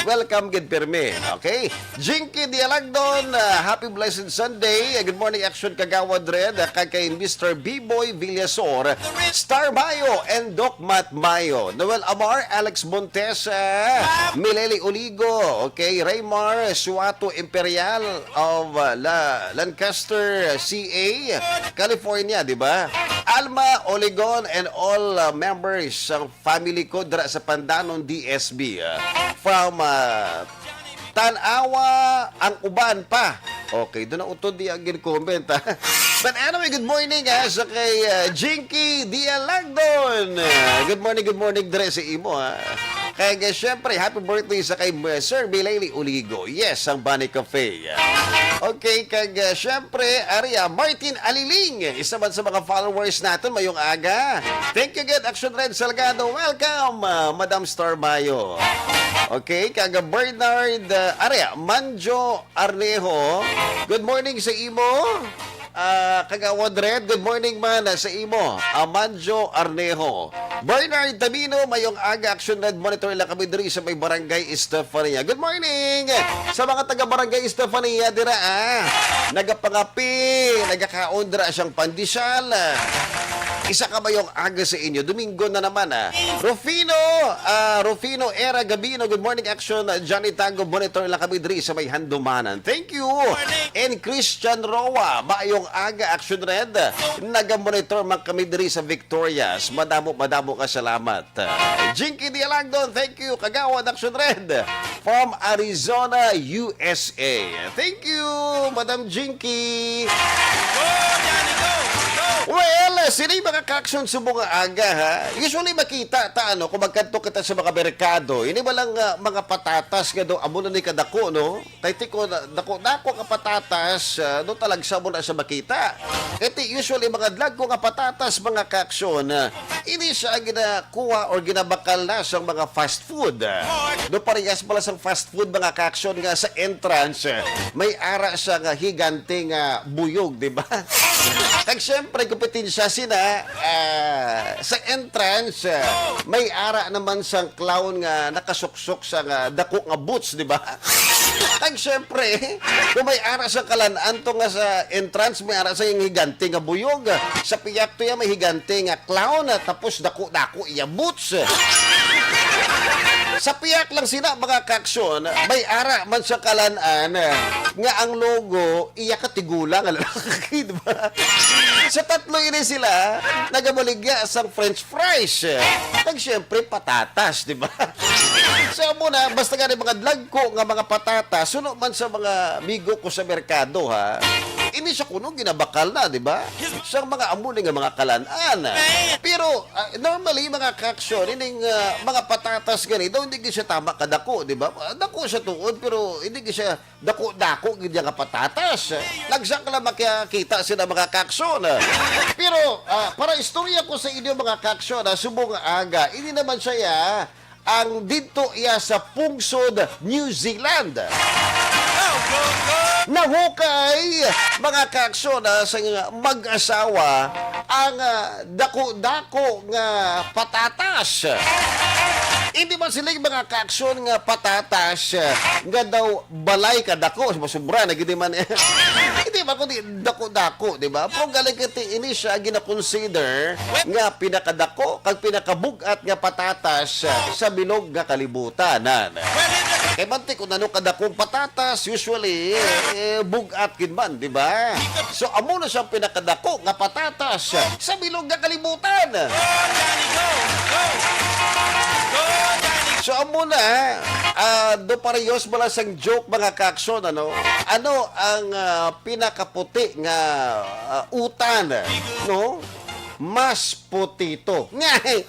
Welcome gid perme. Okay? Jinky Dialagdon, happy blessed Sunday. Good morning Action Kagawad Red. Kay Mr. B-Boy Villasor, Star Mayo, and Doc Matt Mayo, Noel Amar, Alex Montesa, Mileli Oligo, okay, Raymar Suato Imperial of Lancaster, CA, California, di ba? Alma Oligon and all members ng family ko dira sa Pandanon DSB from Tanawa ang uban pa. Okay, doon na utod di agin comment ha. But anyway, good morning sa kay Jinky Dialagdon. Good morning dire sa imo ha. Kaya syempre, happy birthday sa kay Sir Mileli Uligo. Yes, ang Bunny Cafe. Okay, kaya syempre, Aria Martin Aliling. Isa man sa mga followers natin, mayong aga. Thank you again, Action Red Salgado. Welcome, Madam Star Mayo. Okay, kaga Bernard Aria Manjo Arnejo. Good morning sa imo. Kagawad Red, good morning man sa imo. Amanjo Arnejo. Bernard Tamino, mayong aga Action Red Monitor lang kami diri sa may Barangay Estefania. Good morning! Sa mga taga Barangay Estefania dira nagapangapi, nagakaon dira siyang pandesal. Isa ka ba yung aga sa inyo? Domingo na naman Rufino Era Gabino, good morning Action. Johnny Tango, Monitor lang kami diri sa may Handumanan. Thank you. And Christian Roa, maayong aga Action Red. Naga-monitor man kami diri sa Victorias. Madamo ka salamat. Jinky Dialagdon, thank you. Kagawad Action Red from Arizona, USA. Thank you, Madam Jinky. Well, sila yung mga kaksyon sa mga aga, ha? Usually makita, kung magkanto kita sa mga merkado, ini ba lang mga patatas nga do, amo na ni kadako, no? Tayti ko, dako ka patatas, do talagsa mo na sa makita. Kasi usually mga dlag ko nga patatas, mga kaksyon, ini siya ginakuha or ginabakal na sa mga fast food. Do parehas pala sa fast food, mga kaksyon nga sa entrance, may ara siya nga higanting buyog, di ba? Kag syempre, kompetensya sina sa entrance, may ara naman sang clown nga nakasuksok sa dako nga boots, di ba? Kag syempre, kung may ara sa kalanaan to nga sa entrance, may ara sa yung higante nga buyog. Sa piyak to yan, may higante nga clown, tapos dako-dako iya boots. Sa piyak lang sila mga kaksyon, may ara man sa kalanaan nga ang logo iya katigulang diba? Sa tatlo ini sila nagabaligya sa French fries. Nag syempre patatas, di ba? So muna, basta nga mga dlag ko nga mga patatas, suno man sa mga migo ko sa merkado ha. Ini siya kuno ginabakal na, di ba? Sa mga amuni nga mga kalanaan. Pero normally mga kaksyon, ining mga patatas ganito, hindi siya tama kadako, di ba? Dako siya tuod, pero hindi siya dako-dako gid nga patatas. Nagsak lang makikita sila mga kaksyon. Pero para istorya ko sa inyo mga kaksyon, subong aga, ini naman siya ang dito iya sa Pungsod, New Zealand. Nahukay mga kaksyon sa mag-asawa ang dako-dako nga patatas. Hindi man sila yung mga kaaksyon nga patatas nga daw balay ka dako. Masubra na gini man hindi ba kundi dako-dako, di ba? Pero galing kiti ini siya gina-consider nga pinakadako kag pinakabugat nga patatas sa bilog nga kalibutan. Kay mantik kung nano kadakong patatas, usually bugat kin man, di ba? So amo na siyang pinakadako nga patatas sa bilog nga kalibutan. So amo na, do parehas bala sang joke mga kaakson, ano? Ano ang pinakaputi nga utan, no? Mas putito. Ngay!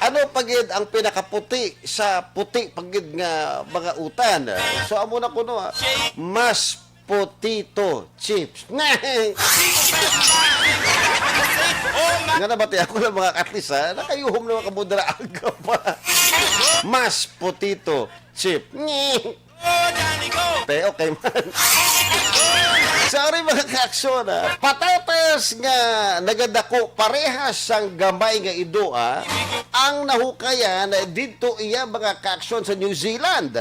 Ano pagid ang pinakaputi sa puti pagid nga mga utan? So amo na kuno, mas potato chips. Ngay! Nga nabati ako ng mga katlis, ha? Nakayuhom na mga kamudra aga pa. Mas potato chip. Te, okay man. Sorry mga kaaksyon, ha? Patatas nga nagadako parehas sang gamay nga ido, ha? Ang nahukayan dito iya mga kaaksyon sa New Zealand.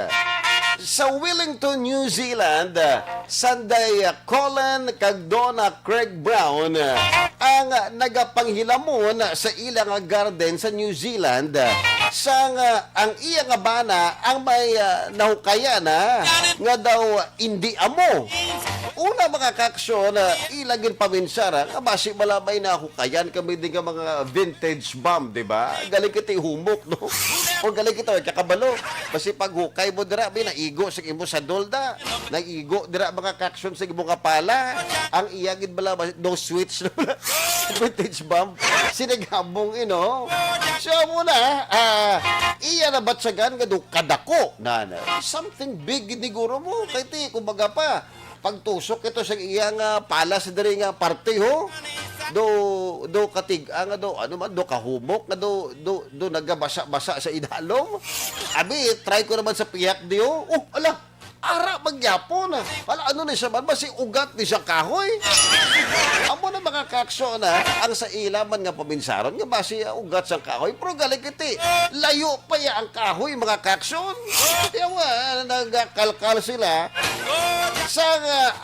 Sa Wellington, New Zealand, Sanday Colin Cagdona Craig Brown ang nagapanghilamon sa ilang garden sa New Zealand sang ang iya nga bana ang may nahukayan nga daw hindi amo. Una mga kaksyon, ilagin paminsara nga basi malabay na hukayan kami din nga mga vintage bomb, di ba? Galing kita humok, no? O galing kita kakabalo. Basi pag hukay mo dira, naigo sa imo sa dolda. Naigo dira mga kaksyon sa imo kapala. Ang iyagin bala, no switch, no? Vintage bomb. Sinigabong, So muna, iya na batsagan nga do kadako na something big iniguro mo. Kaya ti, kumbaga pa, pagtusok ito sa iyang pala sa diri nga parte ho. Do katig nga do ano man do kahumok nga do nagabasa-basa sa idalom. Abi try ko naman sa piyak di ho. Oh, ala, ara magyapon. Wala ano ni siya man basi ugat ni siya kahoy. Amo na mga kakso na ang sa ilaman nga paminsaron nga basi ugat sa kahoy pero galing kiti layo pa ya ang kahoy mga kakson. Yawa nagkalkal sila sa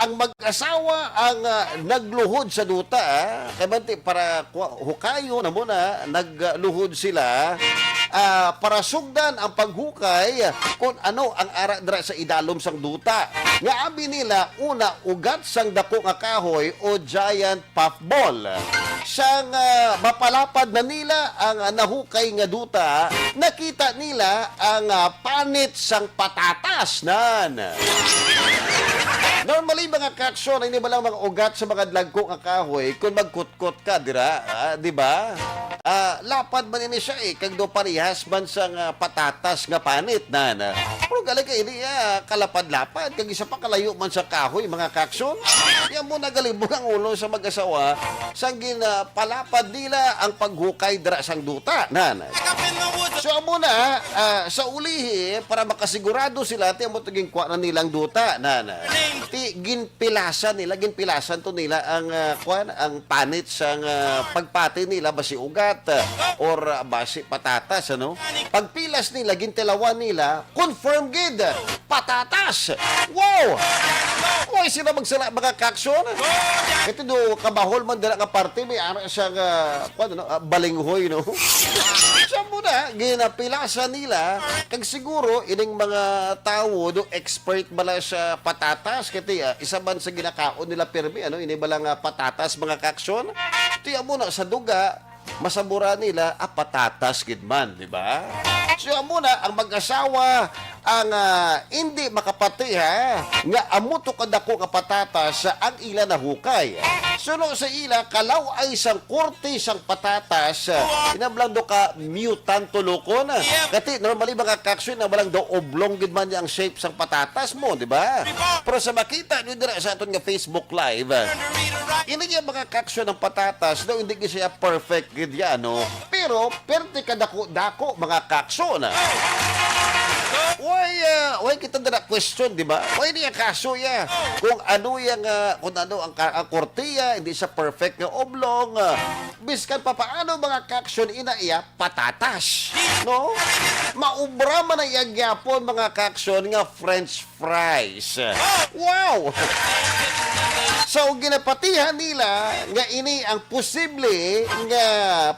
ang mag-asawa ang nagluhod sa duta kay manti para hukayo na muna nagluhod sila para sugdan ang paghukay kung ano ang ara dira sa idalom sang duta. Nga abi nila una ugat sang dako nga kahoy o giant puffball. Sang mapalapad na nila ang nahukay nga duta, nakita nila ang panit sang patatas nan. Normally mga kaksyon, hindi ba lang mga ugat sa mga dlagko nga kahoy kung magkutkot ka, dira, di ba? Lapad man ini siya kag do parehas man sang patatas nga panit nan. Pero galing kay ini kalapad-lapad kag isa pa kalayo man sa kahoy mga kaksyon. Yan mo nagalibog ang ulo sa mag-asawa sang ginapalapad nila ang paghukay dira sang duta nan. So amo na sa ulihi para makasigurado sila ti amo taging kuha na nilang duta nan. Ti ginpilasan to nila ang ang panit sang pagpati nila basi ugat or basi patatas ano. Pagpilas nila gintilawan nila confirm gid patatas. Wow! Oy sila magsala mga kaksyon. Ito do kabahol man dira nga parte may ara siya balinghoy no. Sa muna ginapilasan nila kag siguro ining mga tao do expert bala sa patatas kati isa man sa ginakaon nila pirmi ini balang patatas mga kaksyon. Tiya mo na sa duga masabura nila patatas gidman, di ba? So muna ang mag-asawa ang hindi makapati nga amo to kadako nga patatas ang ila na hukay. Suno sa ila kalaw ay isang kurte isang patatas inablang do ka mutant tulokon. Kati normally mga kaksyon na balang do oblong gid man ang shape sang patatas mo, di ba? Pero sa makita nyo dira sa aton nga Facebook Live, ini nga mga kaksyon ng patatas daw hindi siya perfect gid yan, no? Pero perte kadako-dako mga kaksyon. Why kita na question, di ba? Why niya kaso ya? Kung ano ang kortiya, hindi siya perfect nga oblong. Biskan pa paano mga kaksyon ina iya patatas, no? Maubra man na iagyapon mga kaksyon nga French fries. Wow! So, ginapatihan nila nga ini ang posible nga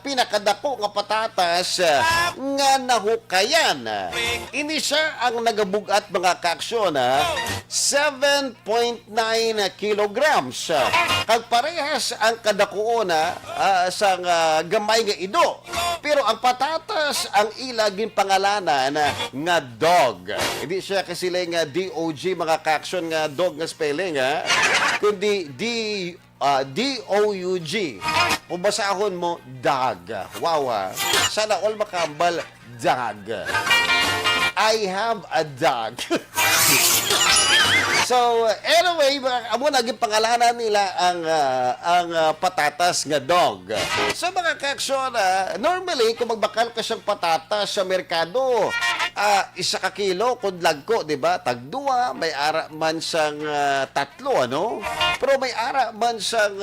pinakadako nga patatas nga nahukayan. Ini siya ang nagabugat mga kaaksyon, 7.9 kilograms. Kag parehas ang kadakuon sa gamay nga ido. Pero ang patatas ang ilaging pangalanan nga dog. Hindi siya kasi nga D-O-G mga kaaksyon nga dog nga spelling kundi D-O-U-G. Pabasahon mo, dog. Wow, sana all makambal, dog. I have a dog. So, anyway, amo naging pangalanan nila ang patatas nga dog. So, mga kaaksyon, normally, kung magbakal ka siyang patatas sa merkado, 1 kilo, kudlag ko, di ba? Tagdua, may ara man siyang 3, ano? Pero may ara man siyang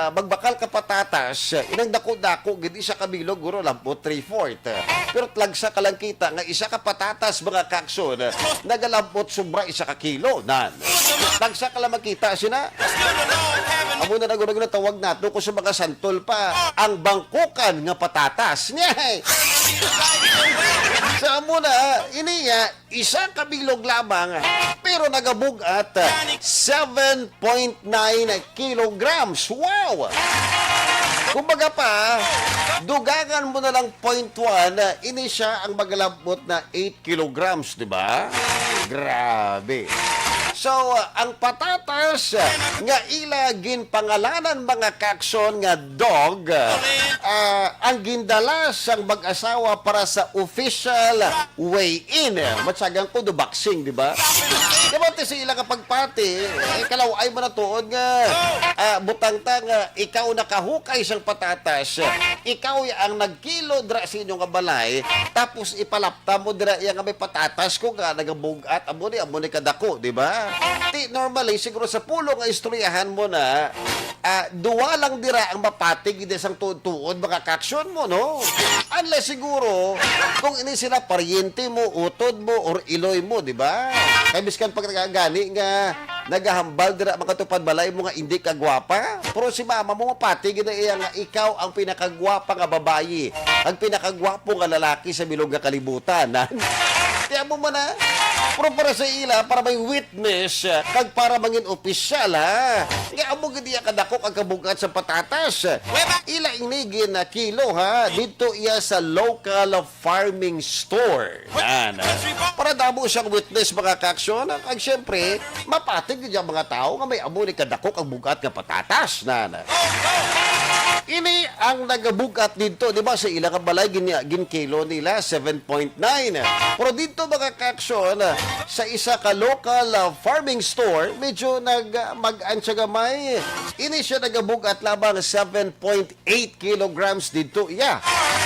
magbakal ka patatas, inang dako-dako, gindi siya kabilog, guro, lampo, 3/4. Pero tlagsa ka lang kita, nga 1 ka patatas, mga kaaksyon, nagalampot sobra 1 kilo, nan. Tlagsa ka lang makita, sina? Amo na tawag nato ko sa mga santol pa, ang bangkukan nga patatas. Nyay! Sa amo na, iniya, 1 kabilog lamang, pero nagabugat 7.9 kilograms. Wow! Kumbaga pa, dugangan mo na lang 0.1, ini siya ang magalabot na 8 kilograms, di ba? Grabe. So, ang patatas nga ilagin pangalanan mga kaaksyon nga dog, ang gindalas ang mag-asawa para sa official weigh-in. Matsagang ko do boxing, di ba? Di ba sila kapag pati, kalaway mo na tuod nga, butang-tang, ikaw nakahukay siyang patatas, ikaw ang nagkilo dra sa inyong kabalay, tapos ipalapta mo dra yang may patatas ko nga nagabugat, amo ni kadako, di ba? Normally, siguro sa pulo nga istoryahan mo na, duwa lang dira ang mapatig hindi sang tuod mga kaaksyon mo, no? Unless siguro, kung ini sila paryente mo, utod mo, or iloy mo, di ba? Kaya miskan pag nagagani nga, nagahambal dira mga tupad balay mo nga hindi kagwapa. Pero si mama mo mapatig na iya nga ikaw ang pinakagwapa nga babayi, ang pinakagwapo nga lalaki sa bilog nga kalibutan. Kaya mo man pero para sa ila, para may witness, kag para mangin opisyal, nga amo gidi kadako ang kabugat sa patatas. Ila inigin na kilo, dito iya sa local farming store. Para damo siyang witness mga kaaksyon, kag syempre, mapatig din mga tao nga may amo ni kadako ang bugat nga patatas. Ini ang nagabugat dito, di ba, sa ilang kabalay, ginkilo nila, 7.9. Pero dito mga kaaksyon, sa isa ka local farming store, medyo mag-ansyagamay. Ini siya nagabugat labang 7.8 kilograms dito,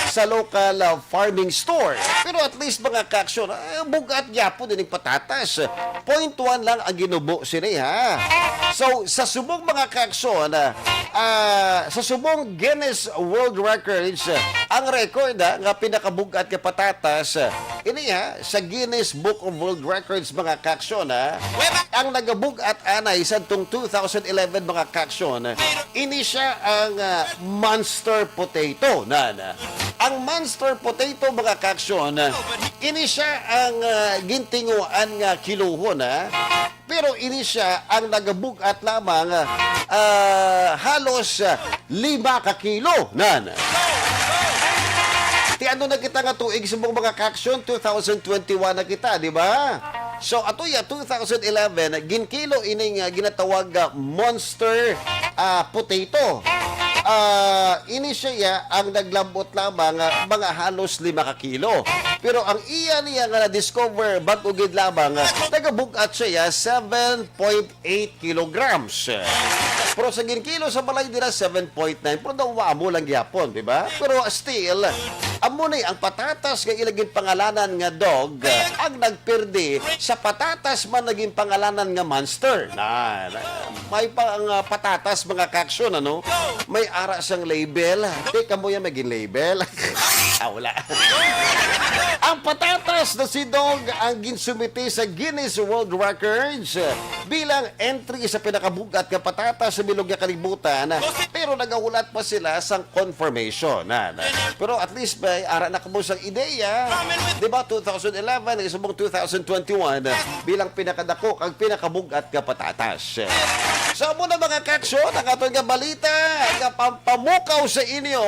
sa local farming store. Pero at least mga kaaksyon, bugat yapo din yung patatas. 0.1 lang ang ginubo sila, So, sa subong mga kaaksyon, sa subong Guinness World Records, ang record nga pinakabugat ka patatas, ini sa Guinness Book of World Records mga kaaksyon, ang nagabugat anay sa 2011 mga kaaksyon, ini siya ang monster potato. Ang monster potato mga kaaksyon, ini siya ang gintinguan nga kiluhon, pero ini siya ang nagabugat lamang halos 5 ka kilo. Ti ano na kita nga tuig sa mga kaaksyon, 2021 na kita, di ba? So ato 2011 ginkilo ining ginatawag monster potato. Ini siya ang naglambot lamang mga halos 5 ka kilo. Pero ang iya niya nga na-discover bag-ugid lamang, nagabugat siya 7.8 kilograms. Pero sa ginkilo sa balay nila 7.9, pero dawa mo lang gyapon, di ba? Pero still, amo ni ang patatas nga ilagin pangalanan nga dog, ang nagperdi sa patatas man naging pangalanan nga monster. May pang patatas mga kaaksyon, ano? May ara siyang label. Teka mo yan maging label. Wala. Ang patatas na sidog ang ginsumiti sa Guinness World Records bilang entry sa pinakabugat nga patatas sa bilog nga kalibutan. Pero nagahulat pa sila sa confirmation. Pero at least may ara na kamo sang ideya. Diba 2011 isubong 2021 bilang pinakadako ang pinakabugat nga patatas. So muna mga kaksyon, ang aton nga balita nga pampamukaw sa inyo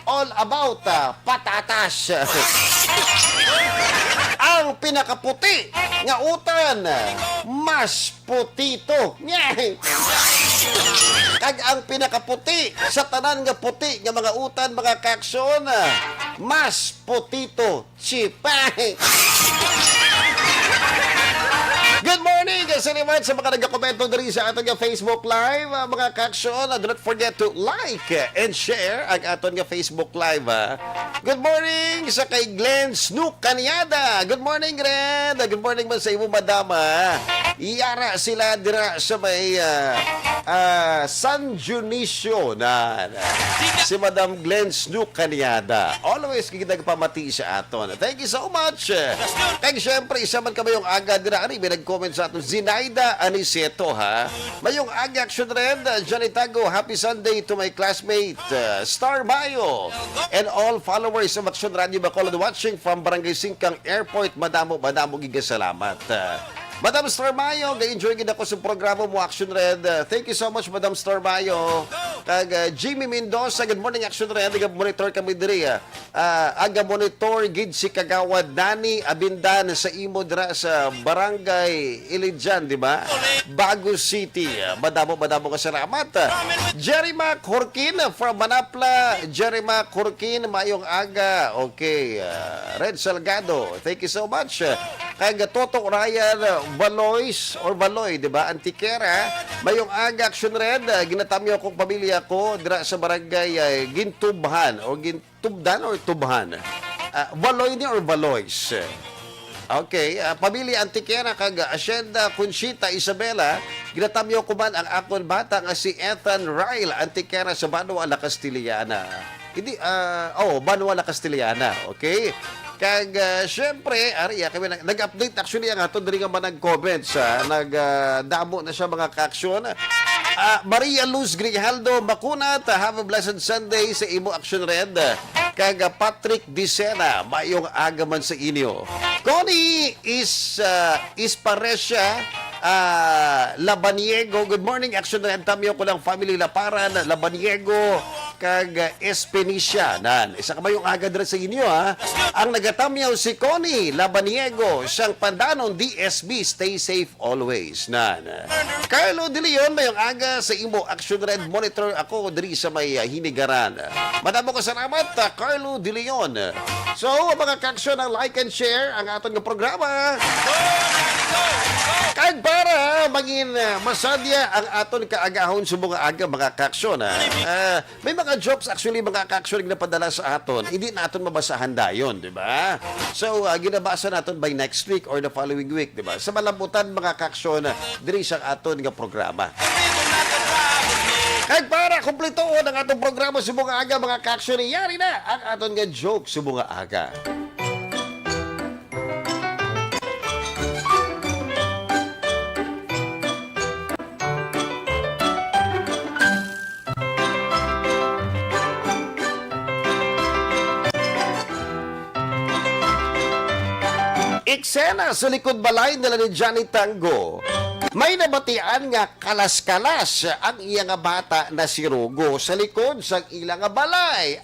all about patatas. Ang pinakaputi nga utan, mas putito. Kag ang pinakaputi sa tanan nga puti nga mga utan, mga kaksyon, mas putito chip. Good morning! Salamat sa mga nagkakomento diri sa aton nga Facebook Live. Mga kaksyon, do not forget to like and share ang aton nga Facebook Live. Good morning sa kay Glenn Snook Kanyada. Good morning, Glenn. Good morning man sa imo, madama. Iyara sila dira sa may San Dionisio na si Madam Glenn Snook Kanyada. Always nagpamati sa aton. Thank you so much. Kaya syempre, isa man kami yung aga dira. May nag-comment sa aton. Zinaida Aniceto, ha? Mayong aga action red. Johnny Tago, happy Sunday to my classmate Star Mayo and all followers of Action Radio Bacolod watching from Barangay Singkang Airport. Madamo gigasalamat. Madam Star Mayo, ga-enjoy gid ako sa programa mo Action Red. Thank you so much, Madam Star Mayo. Kag Jimmy Mendoza, good morning Action Red. Aga-monitor kami diri. Aga-monitor gid si Kagawad Dani Abindan sa imo dira sa Barangay Ilijan, di ba? Bago City. Madamo ka salamat. Jerry Mac Horkin from Manapla. Jerry Mac Horkin, mayong aga. Okay. Red Salgado, thank you so much. Kag Toto Ryan Valois or Valoy, di ba? Antikera, mayong aga Action Red. Ginatamyo akong pamilya ko dira sa barangay Gintubhan o Gintubdan or Tubhan. Valoy ni or Valois? Okay, pamilya Antikera kag Asyenda Conchita Isabela. Ginatamyo ko man ang akon bata nga si Ethan Ryle Antikera sa Banwa La Castillana. Hindi, Banwa La Castillana, okay? Kag syempre, ariya kami nag-update actually ang ato diri nga man nag-comments, nagdamo na siya mga ka-aksyon. Maria Luz Grijaldo Makunat, have a blessed Sunday sa imo Action Red. Kag Patrick Dicena, mayong aga man sa inyo. Connie is Paresya Labaniego. Good morning Action Red. Tamyo ko lang family Laparan, Labaniego kag Espenicia. Isa ka ba yung aga dira sa inyo, ha? Ang nagatamyaw si Connie Labaniego, siyang pandanon DSB, stay safe always. Carlo De Leon, mayong aga sa imo Action Red. Monitor ako diri sa may Hinigaran. Madamo ko salamat, Carlo De Leon. So, mga kaksyon, ang like and share ang aton nga programa. Kag para maging masadya ang aton kaagahon sa mga aga, mga kaksyon. May mga jokes actually, mga kaksyon na napadala sa aton. Hindi natin mabasahan dayon, di ba? So, ginabasa natin by next week or the following week, di ba? Sa malambutan, mga kaksyon, diri sa aton nga programa. Kag para kumpletoon ang atong programa sa mga aga, mga kaksyon, yari na ang aton nga joke sa mga aga. Eksena sa likod balay nila ni Johnny Tango. May nabatian nga kalas-kalas ang iya nga bata na si Rugo sa likod sa ilang nga balay.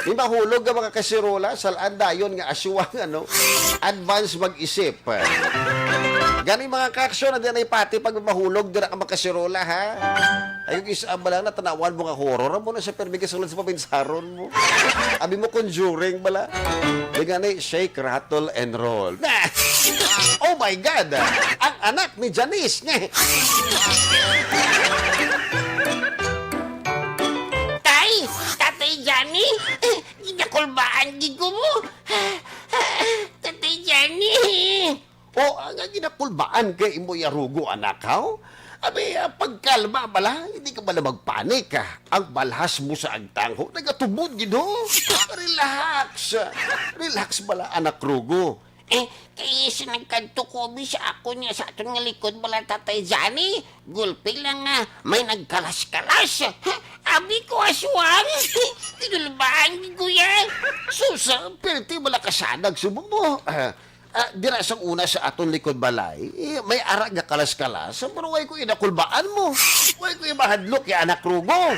Di mahulog ang mga kasirola sa andayon nga aswang advance mag-isip. Gani mga kaksyon na din ay pati pag mahulog din ang mga kasirola, ha? Ay, yung isa ba lang na tanawan mo nga horror mo na sa permigas ulit sa papinsaron mo. Abi mo conjuring bala. Di gani, shake, rattle, and roll. Oh my God! Ang anak ni Janice! Tatay Johnny? Ginakulbaan gigo mo? Tatay Johnny? O, nga ginakulbaan kay imo yarugo, anak, haw? Pagkalma bala, hindi ka bala magpanik Ang balhas mo sa agtangho, nagatubod gido. Relax. Relax bala, anak Rugo. Kaya sinagkanto ko sa ako niya sa aton nga likod bala Tatay Johnny. Gulpi lang nga, may nagkalas-kalas. Abi ko aswang. Tinulbaan ni Kuya. Susa, perti bala kasanag subong mo. Dira sang una sa aton likod balay, may ara nga kalas-kalas, pero way ko inakulbaan mo. Way ko imahadlok ya anak Rugo.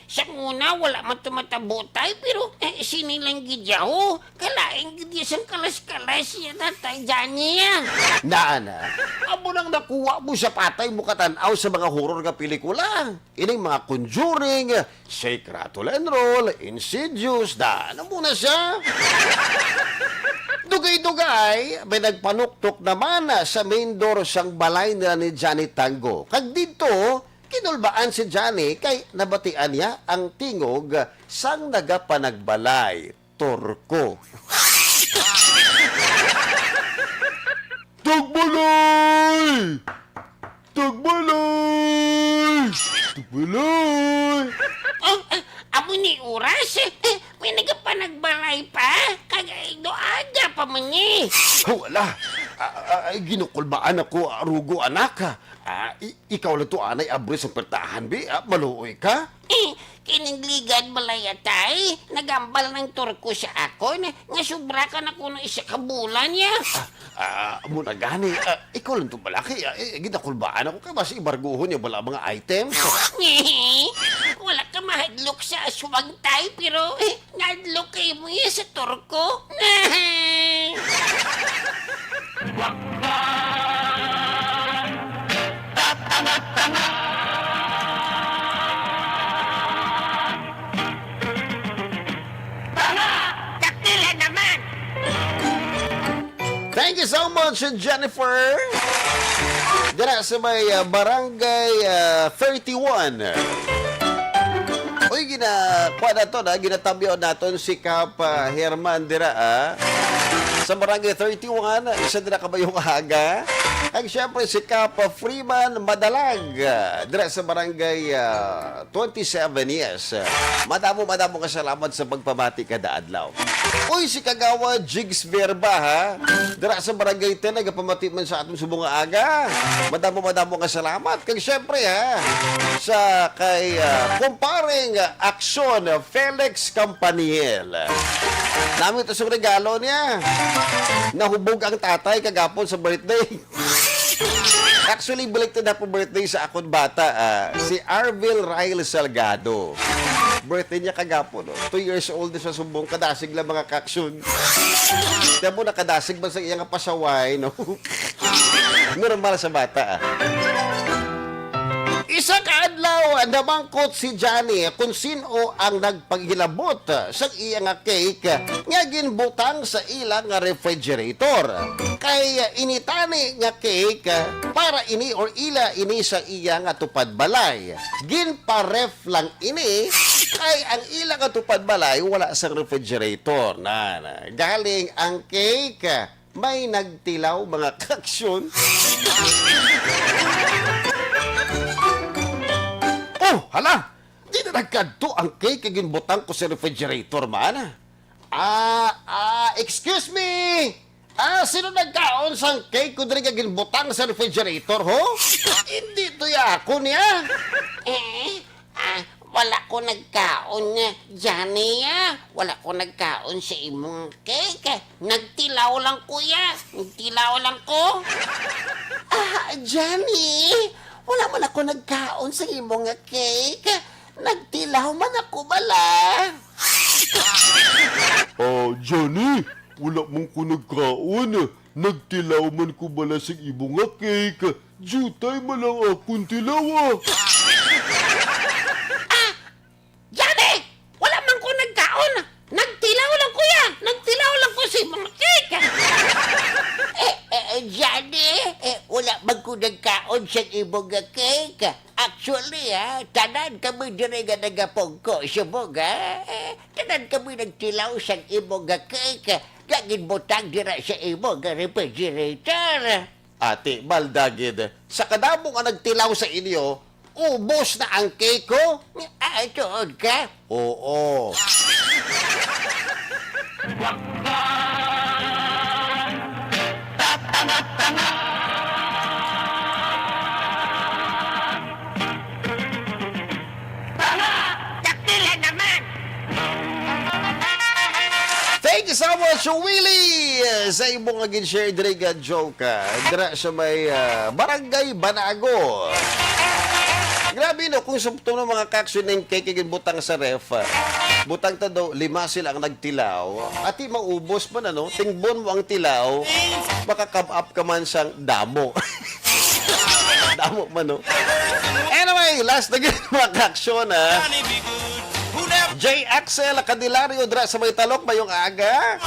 Sa una, wala man tumatabotay, pero sinilang gidyaw. Kalaing gidya sang kalas-kalas siya Tatay Johnny. Naana, amo nang nakuha mo sa patay mo katanaw sa mga horror nga pelikula. Ining mga Conjuring, Shake, Rattle and Roll, Insidious, ano muna siya? Dugay-dugay, may nagpanuktok naman sa main door sang balay nila ni Johnny Tango. Kag dito, kinulbaan si Johnny kay nabatian niya ang tingog sang nagapanagbalay, Torko. Tagbalay! Tagbalay! Tagbalay! Amo ni Uras, may nagapanagbalay pa. Kagay do aga pa man ni. Wala. Ginukulbaan ako, Rugo, anak. Ikaw lang to, anay, abres ang pertahan, bi. Maluoy ka? Kinigligad balay atay. Nagambal ng turko sa ako na nga sobra ka na kuno isa ka bulan niya. Muna gani. Ikaw lang to, malaki. Ginakulbaan ako, kaya mas ibarguhon niya bala mga items. Wala ka mahadlok sa aswang tay, pero nadlok kayo mo yan sa turko. Takila naman! Thank you so much, Jennifer. Dira sa may barangay 31. Uy, kuha na to ginatabyaw naton si Kap Herman dira sa barangay 31, isa dira kabayong aga. Ang siyempre si Kap Freeman Madalag dira sa barangay 27 years. Madamo kasalamat sa pagpamati kada adlaw. Uy, si Kagawa Jigs Verba dira sa barangay 10 nagapamati man sa atong subong nga aga. Madamo kasalamat. Kag siyempre sa kay kumparing aksyon Felix Campaniel. Namin ito sa regalo niya. Nahubog ang tatay kagapon sa birthday. Actually, balik na po birthday sa akong bata. Si Arvil Ryle Salgado. Birthday niya kagapon. 2 years old sa sumbong. Kadasig lang mga kaksyon. Kaya mo nakadasig ba sa iyang pasaway, no? Normal sa bata. Isa kaadlaw namangkot si Johnny kung sino ang nagpagilabot sa iyang cake nga ginbutang sa ilang refrigerator. Kay initani nga cake para ini or ila ini sa iyang tupad balay. Ginparef lang ini kay ang ilang tupad balay wala sa refrigerator. Galing ang cake may nagtilaw mga kaksyon. Oh, hala! Di na nagkanto ang cake kagin butang ko sa refrigerator man. Excuse me! Sino nagkaon sa cake ko din kagin butang sa refrigerator, ho? Hindi to ako niya. Wala ko nagkaon nga, Johnny, Wala ko nagkaon sa imong cake. Nagtilaw lang, kuya. Nagtilaw lang ko. Johnny, wala man ako nagkaon sa imong nga cake. Nagtilaw man ako bala. Johnny, wala mong ko nagkaon. Nagtilaw man ko bala sa ibong nga cake. Jutay man lang akong tilawa. Johnny! Wala man ko nagkaon. Nagtilaw lang, kuya. Nagtilaw lang ko sa imong cake. Johnny, wala man ko nagkaon sa imong nga cake. Actually, tanan kami diri nga nagapongko sa mga. Tanan kami nagtilaw sa imong nga cake. Nga ginbutang dira sa imong nga refrigerator. Ate, baldagid. Sa kadamong ang nagtilaw sa inyo, ubos na ang cake ko? Ay, tuod ka? Oo. Dakila naman! Thank you so much, Willie! Sa imong nga gin-share dire nga joke. Dira sa may Barangay Banago. Grabe no, kung sumto ng mga kaksyon ng cake butang sa ref, butang ta daw, 5 sila ang nagtilaw, ati maubos pa na no, tingbon mo ang tilaw, makakam up ka man siyang damo. Damo man no. Anyway, last na ganyan mga kaksyon ha. J. Axel Candelario dra sa may talok mayong aga.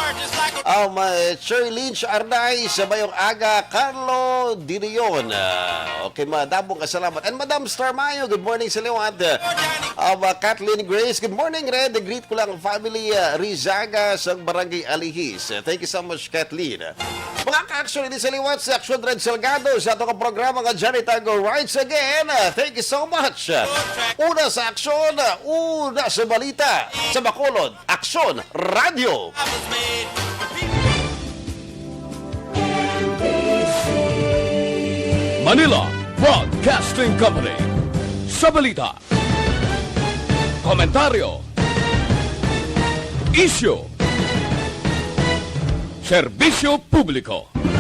May Cherlyn Arnay sa mayong aga. Carlo Dirion. Okay, madamong kasalamat. And Madam Star Mayo, good morning sa liwat. Kathleen Grace, good morning Red. Greet ko lang family Rizaga sa Barangay Alihis. Thank you so much, Kathleen. Mga ka-action din sa liwat sa Action Red Salgado sa itong programa nga Johnny Tango Rides Again. Thank you so much. Una sa aksyon, una sa balita. Sa Bacolod, Aksyon Radio. Manila Broadcasting Company. Sa balita, komentaryo, isyu, serbisyo publiko.